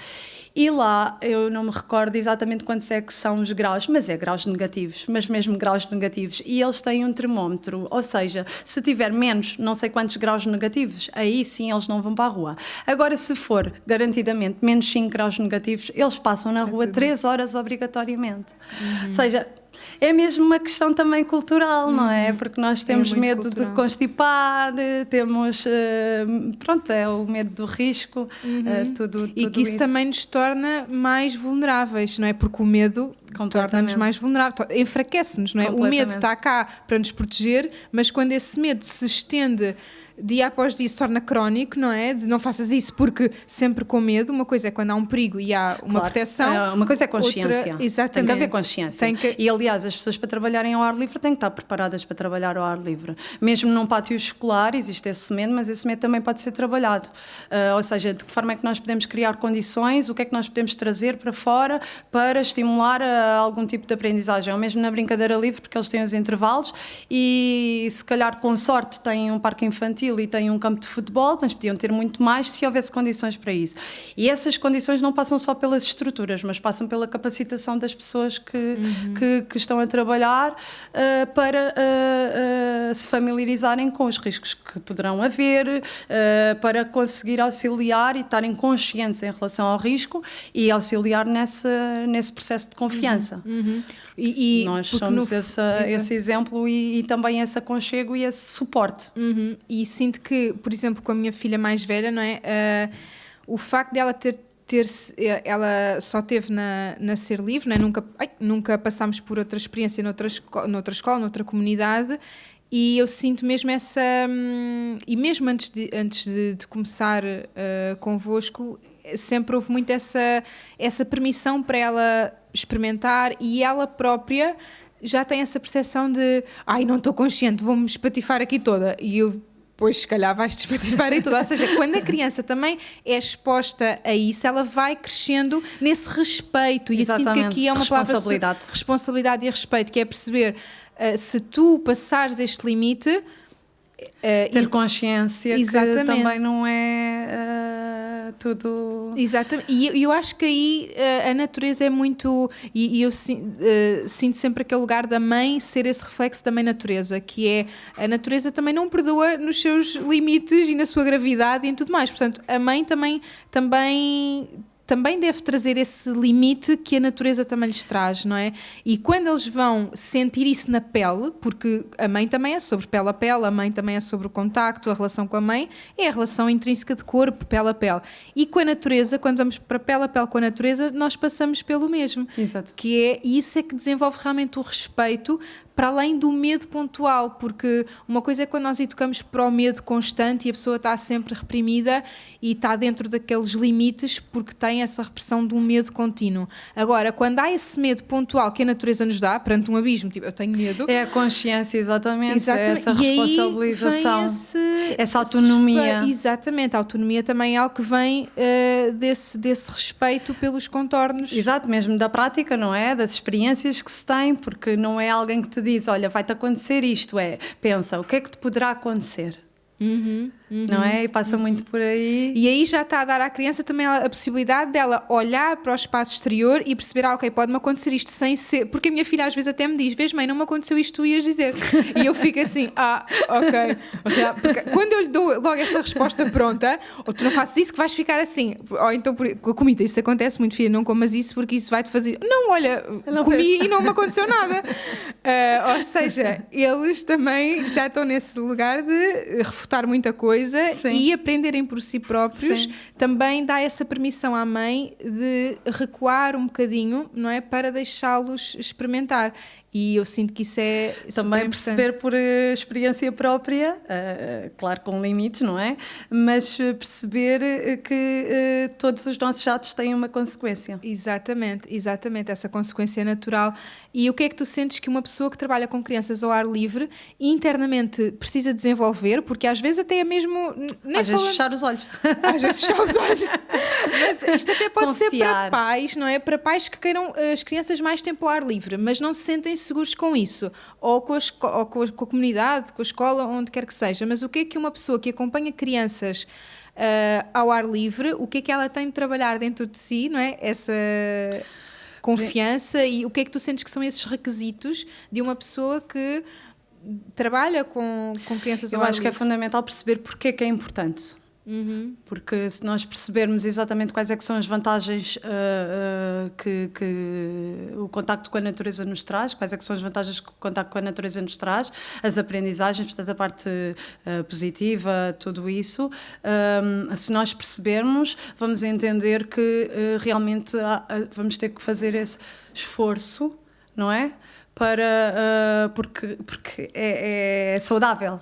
e lá eu não me recordo exatamente quantos é que são os graus, mas é graus negativos, mas mesmo graus negativos, e eles têm um termómetro, ou seja, se tiver menos não sei quantos graus negativos, aí sim eles não vão para a rua. Agora, se for garantidamente menos 5 graus negativos, eles passam na rua 3 horas obrigatoriamente. Ou seja, é mesmo uma questão também cultural, não é? Porque nós temos medo de constipar, temos, é o medo do risco, tudo e que isso também nos torna mais vulneráveis, não é? Porque o medo torna-nos mais vulneráveis, enfraquece-nos, não é? O medo está cá para nos proteger, mas quando esse medo se estende dia após dia, se torna crónico, não é? De não faças isso porque sempre com medo. Uma coisa é quando há um perigo e há uma proteção. Uma coisa é consciência. Exatamente. Tem que haver consciência. E aliás, as pessoas para trabalharem ao ar livre têm que estar preparadas para trabalhar ao ar livre. Mesmo num pátio escolar existe esse medo, mas esse medo também pode ser trabalhado. Ou seja, de que forma é que nós podemos criar condições, o que é que nós podemos trazer para fora para estimular algum tipo de aprendizagem. Ou mesmo na brincadeira livre, porque eles têm os intervalos e se calhar com sorte têm um parque infantil e têm um campo de futebol, mas podiam ter muito mais se houvesse condições para isso. E essas condições não passam só pelas estruturas, mas passam pela capacitação das pessoas que estão a trabalhar para se familiarizarem com os riscos que poderão haver, para conseguir auxiliar e estarem conscientes em relação ao risco e auxiliar nesse processo de confiança. criança. E nós somos esse exemplo e também esse aconchego e esse suporte. E sinto que, por exemplo, com a minha filha mais velha, não é? O facto dela ela só teve na Ser Livre, não é? Nunca passámos por outra experiência noutra escola, noutra comunidade, e eu sinto mesmo essa... E mesmo antes de começar convosco, sempre houve muito essa permissão para ela experimentar, e ela própria já tem essa percepção de não estou consciente, vou-me espatifar aqui toda, e eu... Pois, se calhar vais despatifar e tudo. Ou seja, quando a criança também é exposta a isso, ela vai crescendo nesse respeito. E eu sinto que aqui é uma palavra... Responsabilidade e respeito, que é perceber se tu passares este limite... ter consciência que também não é tudo... Exatamente, e eu acho que aí a natureza é muito... E eu sinto sempre aquele lugar da mãe ser esse reflexo da mãe natureza, que é a natureza também não perdoa nos seus limites e na sua gravidade e em tudo mais. Portanto, a mãe também deve trazer esse limite que a natureza também lhes traz, não é? E quando eles vão sentir isso na pele, porque a mãe também é sobre pele a pele, a mãe também é sobre o contacto, a relação com a mãe é a relação intrínseca de corpo, pele a pele. E com a natureza, quando vamos para pele a pele com a natureza, nós passamos pelo mesmo. Exato. E isso é que desenvolve realmente o respeito para além do medo pontual, porque uma coisa é quando nós educamos para o medo constante e a pessoa está sempre reprimida e está dentro daqueles limites porque tem essa repressão de um medo contínuo. Agora, quando há esse medo pontual que a natureza nos dá perante um abismo, tipo, eu tenho medo... É a consciência, exatamente. É essa responsabilização, essa autonomia. Exatamente, a autonomia também é algo que vem desse respeito pelos contornos. Exato, mesmo da prática, não é? Das experiências que se tem, porque não é alguém que te diz, olha, vai-te acontecer isto, pensa, o que é que te poderá acontecer? Não é? E passa muito por aí. E aí já está a dar à criança também a possibilidade dela olhar para o espaço exterior e perceber, ok, pode-me acontecer isto sem ser... Porque a minha filha às vezes até me diz, vês mãe, não me aconteceu isto, tu ias dizer. E eu fico assim, ok. Ou seja, porque quando eu lhe dou logo essa resposta pronta, ou tu não fazes isso que vais ficar assim. Ou então com a comida, isso acontece muito, filha, não comas isso porque isso vai-te fazer... Não, olha, comi e não me aconteceu nada. Ou seja, eles também já estão nesse lugar de refutar muita coisa. Sim. E aprenderem por si próprios. Sim. Também dá essa permissão à mãe de recuar um bocadinho, não é? Para deixá-los experimentar. E eu sinto que isso é também perceber por experiência própria, claro com limites, não é? Mas perceber que todos os nossos atos têm uma consequência. Exatamente, essa consequência natural. E o que é que tu sentes que uma pessoa que trabalha com crianças ao ar livre internamente precisa desenvolver? Porque às vezes até é mesmo... Às vezes fechar os olhos. Às vezes fechar os olhos. Mas isto até pode ser para pais, não é? Para pais que queiram as crianças mais tempo ao ar livre, mas não se sentem seguros com isso, ou com a comunidade, com a escola, onde quer que seja. Mas o que é que uma pessoa que acompanha crianças ao ar livre, o que é que ela tem de trabalhar dentro de si, não é? Essa confiança, e o que é que tu sentes que são esses requisitos de uma pessoa que trabalha com crianças ao ar livre? Eu acho que é fundamental perceber porque é que é importante. Porque se nós percebermos exatamente quais é que são as vantagens que o contacto com a natureza nos traz, quais é que são as vantagens que o contacto com a natureza nos traz, as aprendizagens, portanto a parte positiva, tudo isso, se nós percebermos, vamos entender que realmente vamos ter que fazer esse esforço, não é? Porque é saudável.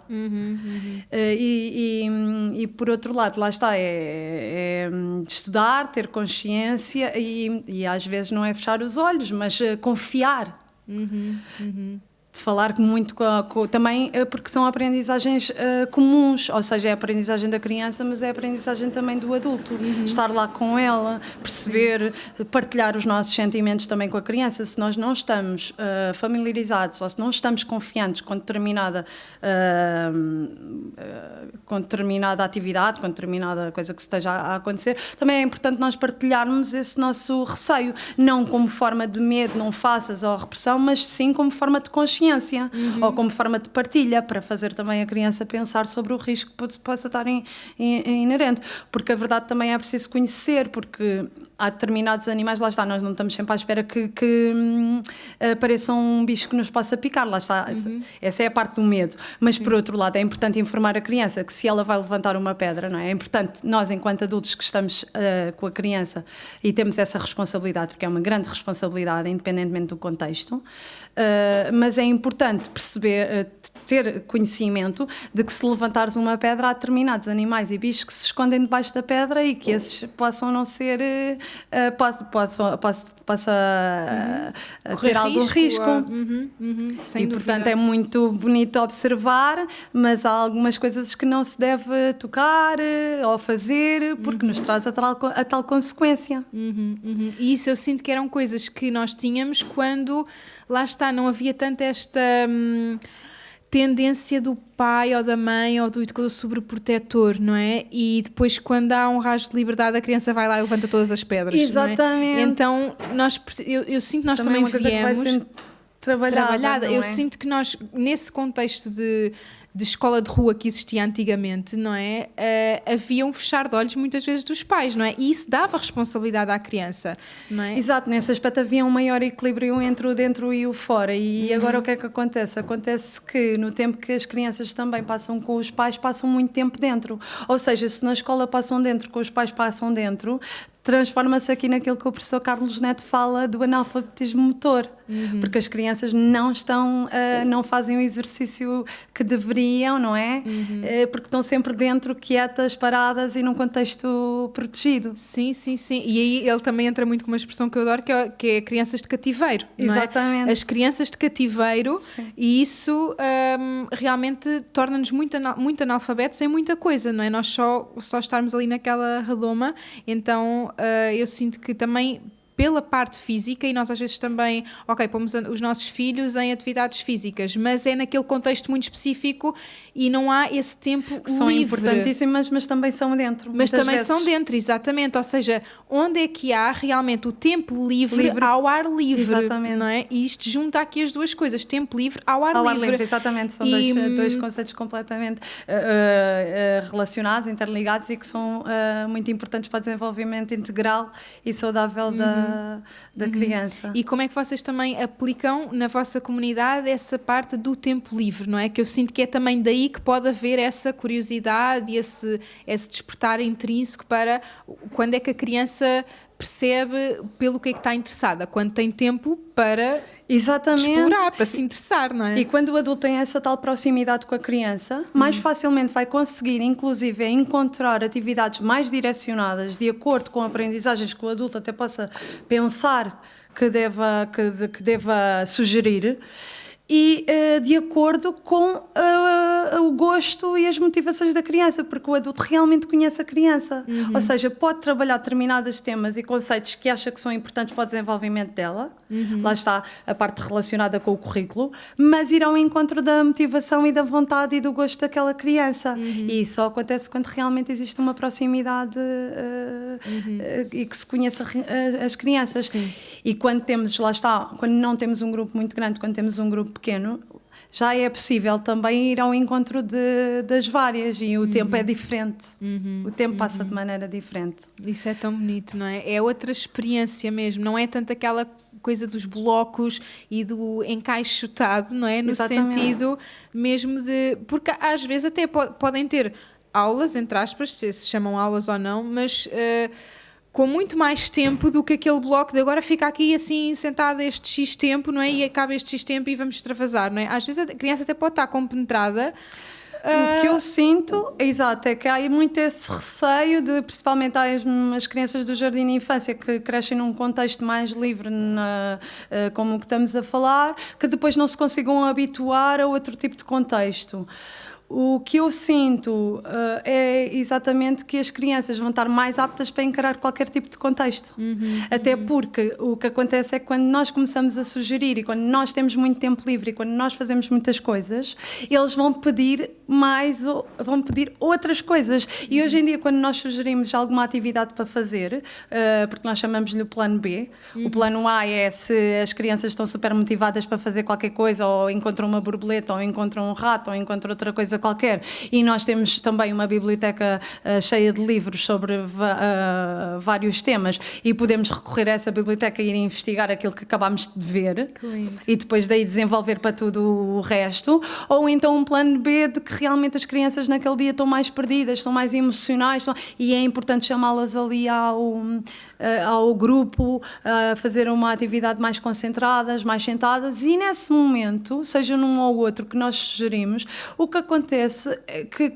E por outro lado, lá está, é estudar, ter consciência e às vezes não é fechar os olhos, mas confiar. Falar muito também porque são aprendizagens comuns, ou seja, é a aprendizagem da criança, mas é a aprendizagem também do adulto. Estar lá com ela, perceber, partilhar os nossos sentimentos também com a criança. Se nós não estamos familiarizados ou se não estamos confiantes com determinada atividade, com determinada coisa que esteja a acontecer, também é importante nós partilharmos esse nosso receio, não como forma de medo, não faças ou repressão, mas sim como forma de consciência. consciência, ou como forma de partilha, para fazer também a criança pensar sobre o risco que possa estar inerente, porque a verdade também é preciso conhecer, porque há determinados animais, lá está, nós não estamos sempre à espera que apareça um bicho que nos possa picar, lá está, essa é a parte do medo, mas por outro lado é importante informar a criança que se ela vai levantar uma pedra, não é? É importante nós, enquanto adultos que estamos com a criança e temos essa responsabilidade, porque é uma grande responsabilidade, independentemente do contexto, mas é importante perceber, ter conhecimento de que se levantares uma pedra há determinados animais e bichos que se escondem debaixo da pedra e que esses possam não ser possa ter algum risco. Sem e dúvida. portanto é muito bonito observar, mas há algumas coisas que não se deve tocar ou fazer porque nos traz a tal consequência. E isso eu sinto que eram coisas que nós tínhamos quando, lá está, não havia tanto esta tendência do pai ou da mãe ou do educador sobreprotetor, não é? E depois quando há um rasgo de liberdade a criança vai lá e levanta todas as pedras. Exatamente. Não é? Então eu sinto que nós também viemos trabalhada. Eu sinto que nós, nesse contexto de escola de rua que existia antigamente, não é? Havia um fechar de olhos muitas vezes dos pais, não é? E isso dava responsabilidade à criança, não é? Exato, nesse aspecto havia um maior equilíbrio entre o dentro e o fora. E agora o que é que acontece? Acontece que no tempo que as crianças também passam com os pais, passam muito tempo dentro. Ou seja, se na escola passam dentro, com os pais passam dentro, transforma-se aqui naquilo que o professor Carlos Neto fala do analfabetismo motor, porque as crianças não fazem o exercício que deveriam, não é? Porque estão sempre dentro, quietas, paradas e num contexto protegido. Sim. E aí ele também entra muito com uma expressão que eu adoro, que é crianças de cativeiro. Exatamente. Não é? As crianças de cativeiro, e isso realmente torna-nos muito analfabetos em muita coisa, não é? Nós só estarmos ali naquela redoma, então eu sinto que também pela parte física, e nós às vezes também, pomos os nossos filhos em atividades físicas, mas é naquele contexto muito específico e não há esse tempo que são livre. Importantíssimas, mas também são dentro. Mas também vezes. são dentro, exatamente. Ou seja, onde é que há realmente o tempo livre ao ar livre? Exatamente. Não é? E isto junta aqui as duas coisas, tempo livre ao ar livre. livre. Exatamente, são dois conceitos completamente relacionados, interligados e que são muito importantes para o desenvolvimento integral e saudável da criança. E como é que vocês também aplicam na vossa comunidade essa parte do tempo livre, não é? Que eu sinto que é também daí que pode haver essa curiosidade e esse despertar intrínseco para quando é que a criança percebe pelo que é que está interessada, quando tem tempo para explorar, para se interessar, não é? E quando o adulto tem essa tal proximidade com a criança, mais facilmente vai conseguir, inclusive, encontrar atividades mais direcionadas de acordo com aprendizagens que o adulto até possa pensar que deva sugerir, e de acordo com o gosto e as motivações da criança, porque o adulto realmente conhece a criança. Ou seja, pode trabalhar determinados temas e conceitos que acha que são importantes para o desenvolvimento dela, lá está a parte relacionada com o currículo, mas ir ao encontro da motivação e da vontade e do gosto daquela criança. E isso só acontece quando realmente existe uma proximidade e que se conheça as crianças. Sim. E quando quando não temos um grupo muito grande, quando temos um grupo pequeno, já é possível também ir ao encontro das várias e o tempo é diferente. O tempo passa de maneira diferente. Isso é tão bonito, não é? É outra experiência mesmo, não é tanto aquela coisa dos blocos e do encaixotado, não é? No Exatamente. sentido mesmo de... Porque às vezes até podem ter aulas, entre aspas, se chamam aulas ou não, mas... com muito mais tempo do que aquele bloco de agora fica aqui assim sentada este X tempo, não é? E acaba este X tempo e vamos extravasar, não é? Às vezes a criança até pode estar compenetrada. O que eu sinto, exato, é que há muito esse receio de, principalmente as crianças do jardim de infância que crescem num contexto mais livre, como o que estamos a falar, que depois não se consigam habituar a outro tipo de contexto. O que eu sinto é exatamente que as crianças vão estar mais aptas para encarar qualquer tipo de contexto. Até porque o que acontece é que quando nós começamos a sugerir e quando nós temos muito tempo livre e quando nós fazemos muitas coisas, eles vão pedir vão pedir outras coisas. E hoje em dia, quando nós sugerimos alguma atividade para fazer, porque nós chamamos-lhe o plano B, o plano A é se as crianças estão super motivadas para fazer qualquer coisa, ou encontram uma borboleta, ou encontram um rato, ou encontram outra coisa qualquer. E nós temos também uma biblioteca cheia de livros sobre vários temas, e podemos recorrer a essa biblioteca e ir investigar aquilo que acabámos de ver, e depois daí desenvolver para tudo o resto. Ou então um plano B de que realmente as crianças naquele dia estão mais perdidas, estão mais emocionais, e é importante chamá-las ali ao grupo, a fazer uma atividade mais concentradas, mais sentadas, e nesse momento, seja num ou outro que nós sugerimos, o que acontece, que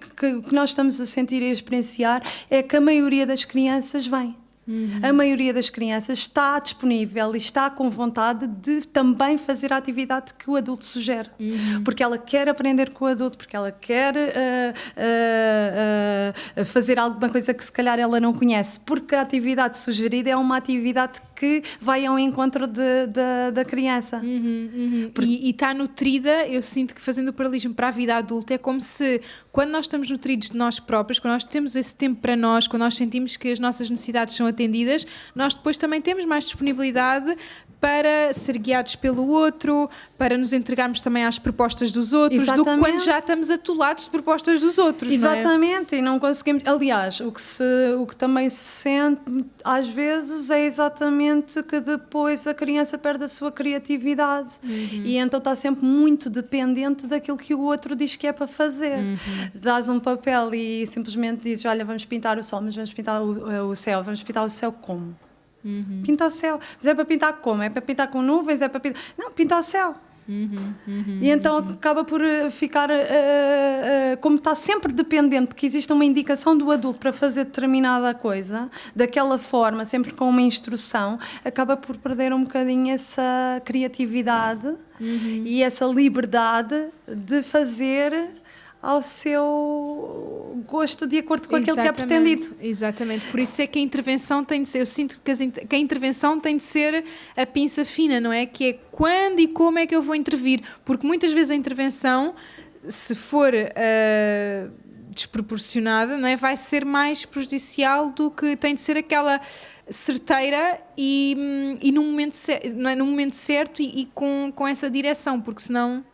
nós estamos a sentir e a experienciar, é que a maioria das crianças vem. A maioria das crianças está disponível e está com vontade de também fazer a atividade que o adulto sugere, porque ela quer aprender com o adulto, porque ela quer fazer alguma coisa que se calhar ela não conhece, porque a atividade sugerida é uma atividade que vai ao encontro da criança. E está nutrida. Eu sinto que, fazendo o paralelismo para a vida adulta, é como se, quando nós estamos nutridos de nós próprios, quando nós temos esse tempo para nós, quando nós sentimos que as nossas necessidades são atendidas, nós depois também temos mais disponibilidade para ser guiados pelo outro, para nos entregarmos também às propostas dos outros. Exatamente. Do que quando já estamos atolados de propostas dos outros. Exatamente, não é? E não conseguimos. Aliás, o que também se sente às vezes é exatamente que depois a criança perde a sua criatividade, e então está sempre muito dependente daquilo que o outro diz que é para fazer. Dás um papel e simplesmente dizes: olha, vamos pintar o sol, mas vamos pintar o céu. Vamos pintar o céu como? Pinta o céu. Mas é para pintar como? É para pintar com nuvens? É para pintar... Não, pinta o céu. E então acaba por ficar, como está sempre dependente que exista uma indicação do adulto para fazer determinada coisa, daquela forma, sempre com uma instrução, acaba por perder um bocadinho essa criatividade e essa liberdade de fazer ao seu gosto, de acordo com aquilo que é pretendido. Exatamente, por isso é que a intervenção tem de ser, eu sinto que a intervenção tem de ser a pinça fina, não é? Que é quando e como é que eu vou intervir, porque muitas vezes a intervenção, se for desproporcionada, não é? Vai ser mais prejudicial do que tem de ser aquela certeira e no momento certo e com essa direção, porque senão...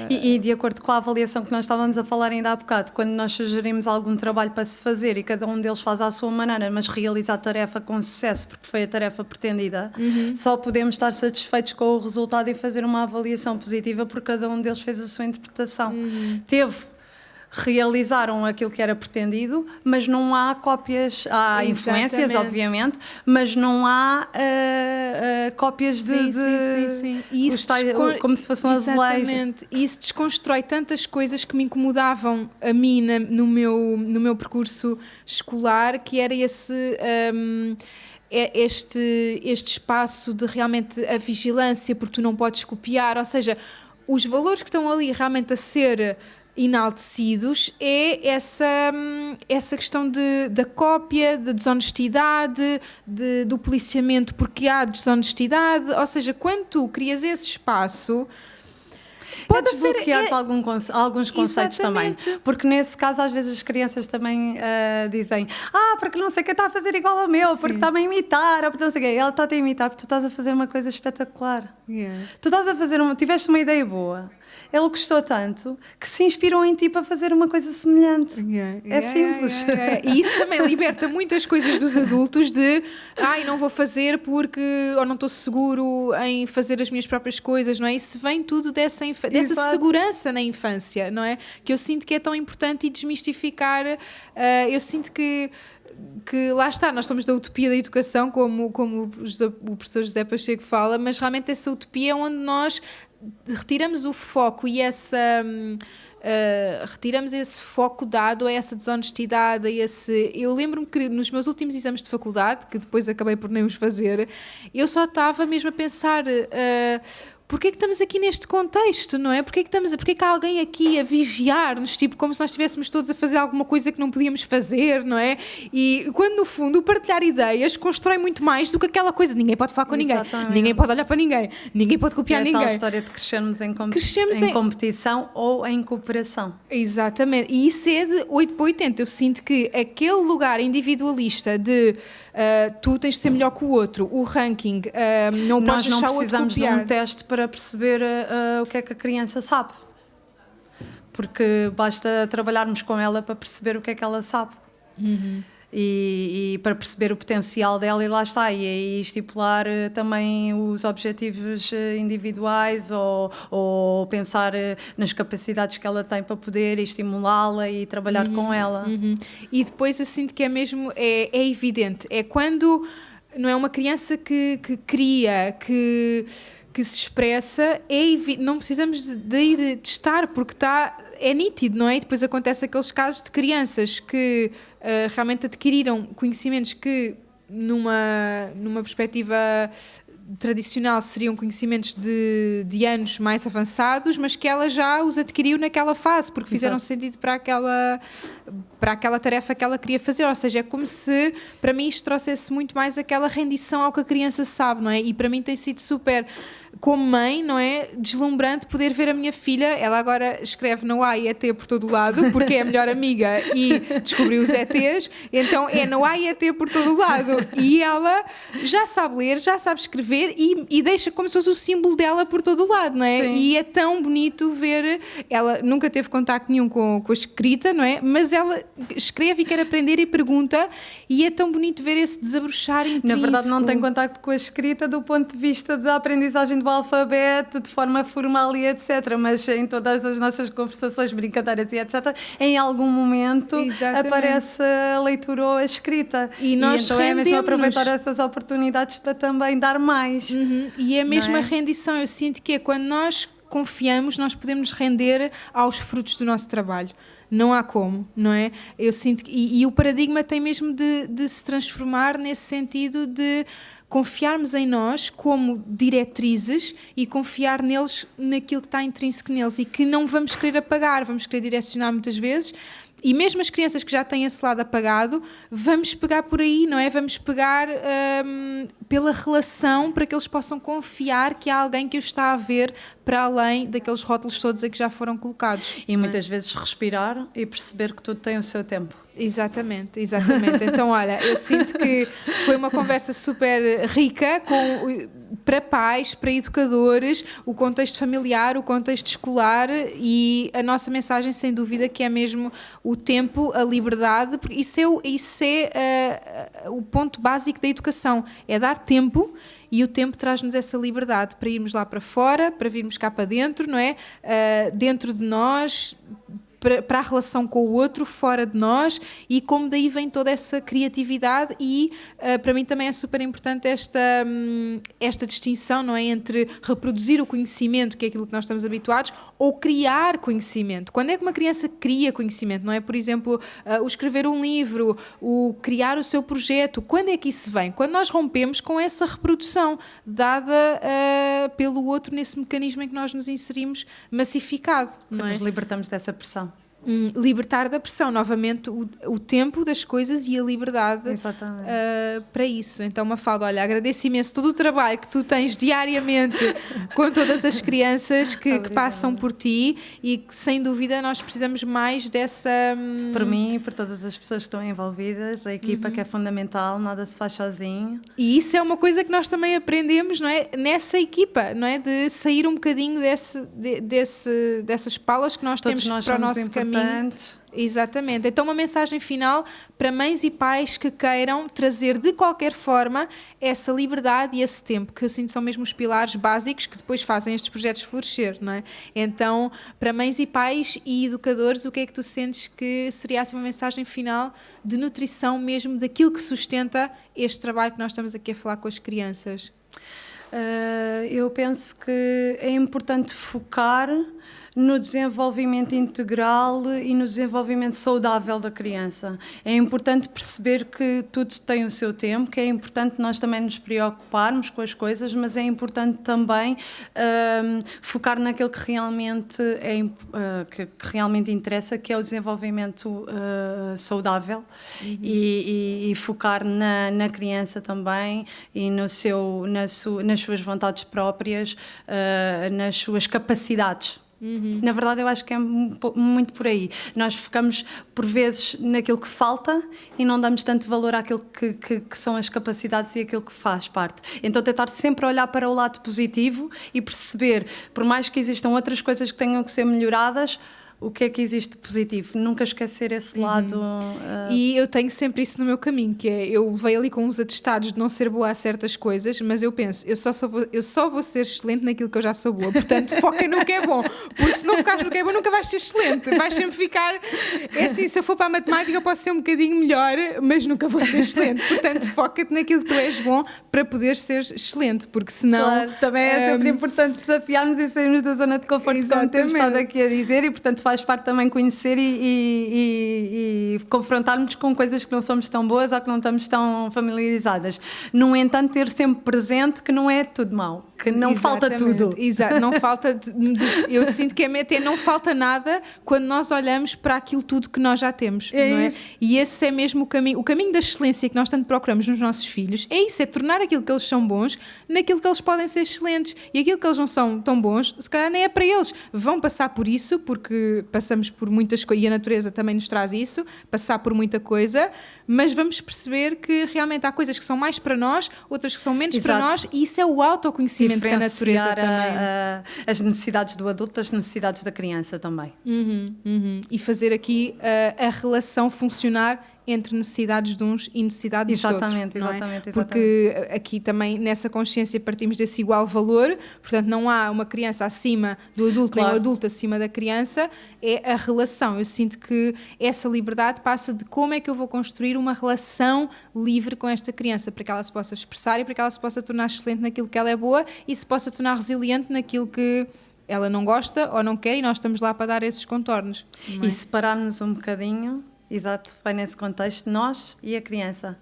E de acordo com a avaliação que nós estávamos a falar ainda há bocado, quando nós sugerimos algum trabalho para se fazer e cada um deles faz à sua maneira, mas realiza a tarefa com sucesso porque foi a tarefa pretendida, só podemos estar satisfeitos com o resultado e fazer uma avaliação positiva porque cada um deles fez a sua interpretação. Realizaram aquilo que era pretendido, mas não há cópias, há influências, obviamente, mas não há cópias sim. como se fosse um azulejo. Exatamente, e isso desconstrói tantas coisas que me incomodavam a mim no meu percurso escolar, que era este espaço de realmente a vigilância, porque tu não podes copiar, ou seja, os valores que estão ali realmente a ser enaltecidos é essa questão da cópia, da desonestidade, do policiamento porque há desonestidade, ou seja, quando tu crias esse espaço, pode desbloquear alguns conceitos também, porque nesse caso às vezes as crianças também dizem porque não sei quem está a fazer igual ao meu, porque está-me a imitar, ou porque não sei quem. Ela está-te a imitar porque tu estás a fazer uma coisa espetacular. Tu estás a fazer tiveste uma ideia boa, ele gostou tanto que se inspirou em ti para fazer uma coisa semelhante. É simples. E isso também liberta muitas coisas dos adultos de não vou fazer porque ou não estou seguro em fazer as minhas próprias coisas, não é? Isso vem tudo dessa segurança na infância, não é? Que eu sinto que é tão importante, e desmistificar. Eu sinto que lá está, nós somos da utopia da educação, como o professor José Pacheco fala, mas realmente essa utopia é onde nós retiramos o foco e retiramos esse foco dado a essa desonestidade, eu lembro-me que nos meus últimos exames de faculdade, que depois acabei por nem os fazer, eu só estava mesmo a pensar porque é que estamos aqui neste contexto, não é? Porque é que há alguém aqui a vigiar-nos, tipo, como se nós estivéssemos todos a fazer alguma coisa que não podíamos fazer, não é? E quando no fundo o partilhar ideias constrói muito mais do que aquela coisa, ninguém pode falar com ninguém, ninguém pode olhar para ninguém pode copiar ninguém. É a tal história de crescermos em competição ou em cooperação. Exatamente, e isso é de 8 para 80. Eu sinto que aquele lugar individualista de tu tens de ser melhor que o outro, o ranking, não podes deixar o outro copiar. Nós não precisamos de um teste para perceber o que é que a criança sabe, porque basta trabalharmos com ela para perceber o que é que ela sabe. E para perceber o potencial dela, e lá está, e aí estipular também os objetivos individuais ou pensar nas capacidades que ela tem para poder estimulá-la e trabalhar com ela. E depois eu sinto que é mesmo, é evidente, é quando não é uma criança que cria, que se expressa, não precisamos de ir testar, porque é nítido, não é? E depois acontece aqueles casos de crianças que realmente adquiriram conhecimentos que numa perspectiva tradicional seriam conhecimentos de anos mais avançados, mas que ela já os adquiriu naquela fase, porque fizeram sentido para aquela tarefa que ela queria fazer. Ou seja, é como se para mim isto trouxesse muito mais aquela rendição ao que a criança sabe, não é? E para mim tem sido super, como mãe, não é? Deslumbrante poder ver a minha filha. Ela agora escreve Noá e ET por todo o lado, porque é a melhor amiga e descobriu os ETs, então é Noá e ET por todo o lado. E ela já sabe ler, já sabe escrever e deixa como se fosse o símbolo dela por todo o lado, não é? Sim. E é tão bonito ver. Ela nunca teve contacto nenhum com a escrita, não é? Mas ela escreve e quer aprender e pergunta, e é tão bonito ver esse desabrochar intrínseco. Na verdade não tem contacto com a escrita do ponto de vista da aprendizagem do alfabeto de forma formal e etc, mas em todas as nossas conversações, brincadeiras e etc, em algum momento aparece a leitura ou a escrita, e nós então é mesmo aproveitar essas oportunidades para também dar mais. E é mesmo a rendição. Eu sinto que é quando nós confiamos, nós podemos nos render aos frutos do nosso trabalho. Não há como, não é? Eu sinto que, e o paradigma tem mesmo de se transformar nesse sentido de confiarmos em nós como diretrizes e confiar neles, naquilo que está intrínseco neles, e que não vamos querer apagar, vamos querer direcionar muitas vezes. E mesmo as crianças que já têm esse lado apagado, vamos pegar por aí, não é? Vamos pegar pela relação, para que eles possam confiar que há alguém que os está a ver para além daqueles rótulos todos a que já foram colocados. E muitas vezes respirar e perceber que tudo tem o seu tempo. Exatamente. Então, olha, eu sinto que foi uma conversa super rica para pais, para educadores, o contexto familiar, o contexto escolar, e a nossa mensagem, sem dúvida, que é mesmo o tempo, a liberdade, porque isso é o ponto básico da educação, é dar tempo. E o tempo traz-nos essa liberdade para irmos lá para fora, para virmos cá para dentro, não é? Dentro de nós, para a relação com o outro, fora de nós, e como daí vem toda essa criatividade. E para mim também é super importante esta distinção, não é? Entre reproduzir o conhecimento, que é aquilo que nós estamos habituados, ou criar conhecimento. Quando é que uma criança cria conhecimento, não é? Por exemplo, o escrever um livro, o criar o seu projeto. Quando é que isso vem? Quando nós rompemos com essa reprodução dada pelo outro, nesse mecanismo em que nós nos inserimos massificado. Não é? Nos libertamos dessa pressão. Libertar da pressão, novamente o tempo das coisas e a liberdade para isso. Então, Mafalda, olha, agradeço imenso todo o trabalho que tu tens diariamente com todas as crianças que passam por ti, e que sem dúvida nós precisamos mais dessa... Por mim e por todas as pessoas que estão envolvidas, a equipa que é fundamental, nada se faz sozinho. E isso é uma coisa que nós também aprendemos, não é? Nessa equipa, não é? De sair um bocadinho dessas palas que nós Todos temos para o nosso caminho. Exatamente. Então, uma mensagem final para mães e pais que queiram trazer de qualquer forma essa liberdade e esse tempo, que eu sinto são mesmo os pilares básicos que depois fazem estes projetos florescer, não é? Então, para mães e pais e educadores, o que é que tu sentes que seria assim uma mensagem final de nutrição mesmo daquilo que sustenta este trabalho que nós estamos aqui a falar com as crianças? Eu penso que é importante focar no desenvolvimento integral e no desenvolvimento saudável da criança. É importante perceber que tudo tem o seu tempo, que é importante nós também nos preocuparmos com as coisas, mas é importante também focar naquilo que realmente, que realmente interessa, que é o desenvolvimento saudável e focar na criança também e nas suas vontades próprias, nas suas capacidades. Na verdade, eu acho que é muito por aí. Nós focamos, por vezes, naquilo que falta e não damos tanto valor àquilo que são as capacidades e aquilo que faz parte. Então, tentar sempre olhar para o lado positivo e perceber, por mais que existam outras coisas que tenham que ser melhoradas, o que é que existe de positivo? Nunca esquecer esse lado. E eu tenho sempre isso no meu caminho, que é, eu levei ali com uns atestados de não ser boa a certas coisas, mas eu penso, eu só vou ser excelente naquilo que eu já sou boa, portanto foca no que é bom, porque se não focares no que é bom nunca vais ser excelente, vais sempre ficar, é assim, se eu for para a matemática eu posso ser um bocadinho melhor, mas nunca vou ser excelente, portanto foca-te naquilo que tu és bom para poderes ser excelente, porque senão... Claro, também é sempre importante desafiarmos e sairmos da zona de conforto, como temos estado aqui a dizer, e portanto faz parte também conhecer e confrontarmos com coisas que não somos tão boas ou que não estamos tão familiarizadas. No entanto, ter sempre presente que não é tudo mau, que não falta tudo. Exato, não falta. Eu sinto que até não falta nada quando nós olhamos para aquilo tudo que nós já temos, não é? E esse é mesmo o caminho da excelência que nós tanto procuramos nos nossos filhos. É isso, é tornar aquilo que eles são bons naquilo que eles podem ser excelentes, e aquilo que eles não são tão bons, se calhar nem é para eles. Vão passar por isso, porque passamos por muitas coisas, e a natureza também nos traz isso, passar por muita coisa, mas vamos perceber que realmente há coisas que são mais para nós, outras que são menos para nós, e isso é o autoconhecimento que a natureza também. As necessidades do adulto, as necessidades da criança também. E fazer aqui a relação funcionar entre necessidades de uns e necessidades dos outros. Exatamente. Porque aqui também nessa consciência partimos desse igual valor, portanto não há uma criança acima do adulto, nem um adulto acima da criança, é a relação. Eu sinto que essa liberdade passa de como é que eu vou construir uma relação livre com esta criança, para que ela se possa expressar e para que ela se possa tornar excelente naquilo que ela é boa e se possa tornar resiliente naquilo que ela não gosta ou não quer, e nós estamos lá para dar esses contornos. E separar-nos um bocadinho. Exato, vai nesse contexto, nós e a criança.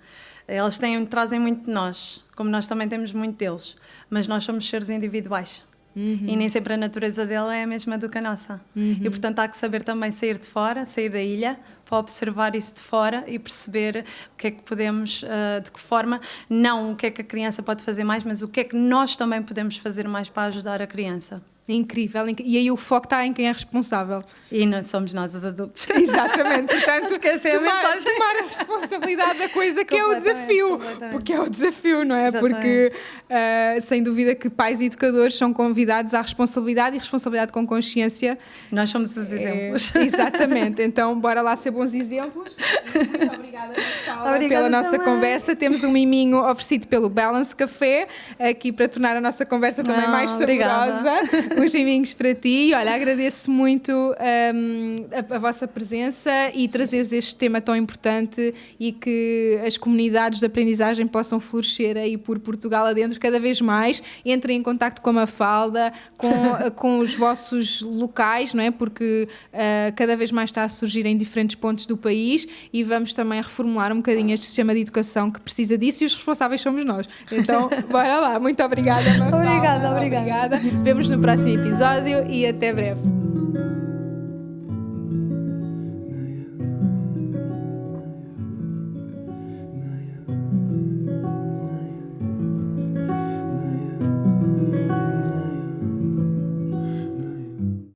Eles trazem muito de nós, como nós também temos muito deles, mas nós somos seres individuais. E nem sempre a natureza dele é a mesma do que a nossa. E portanto há que saber também sair de fora, sair da ilha, para observar isso de fora e perceber o que é que podemos, de que forma, não o que é que a criança pode fazer mais, mas o que é que nós também podemos fazer mais para ajudar a criança. Incrível, e aí o foco está em quem é responsável. E não somos nós os adultos. Exatamente, portanto, tomar a responsabilidade da coisa que é o desafio, porque é o desafio, não é? Exatamente. Porque sem dúvida que pais e educadores são convidados à responsabilidade, e responsabilidade com consciência. Nós somos os exemplos. Exatamente, então bora lá ser bons exemplos. Muito obrigada, Paula, pela nossa conversa. Temos um miminho oferecido pelo Balance Café, aqui para tornar a nossa conversa também mais saborosa. Uns miminhos para ti. Olha, agradeço muito a vossa presença e trazeres este tema tão importante, e que as comunidades de aprendizagem possam florescer aí por Portugal adentro cada vez mais. Entrem em contacto com a Mafalda, com os vossos locais, não é? Porque cada vez mais está a surgir em diferentes pontos do país, e vamos também reformular um bocadinho este sistema de educação que precisa disso, e os responsáveis somos nós. Então, bora lá. Muito obrigada, Mafalda. Obrigada. Vemo-nos no próximo episódio e até breve.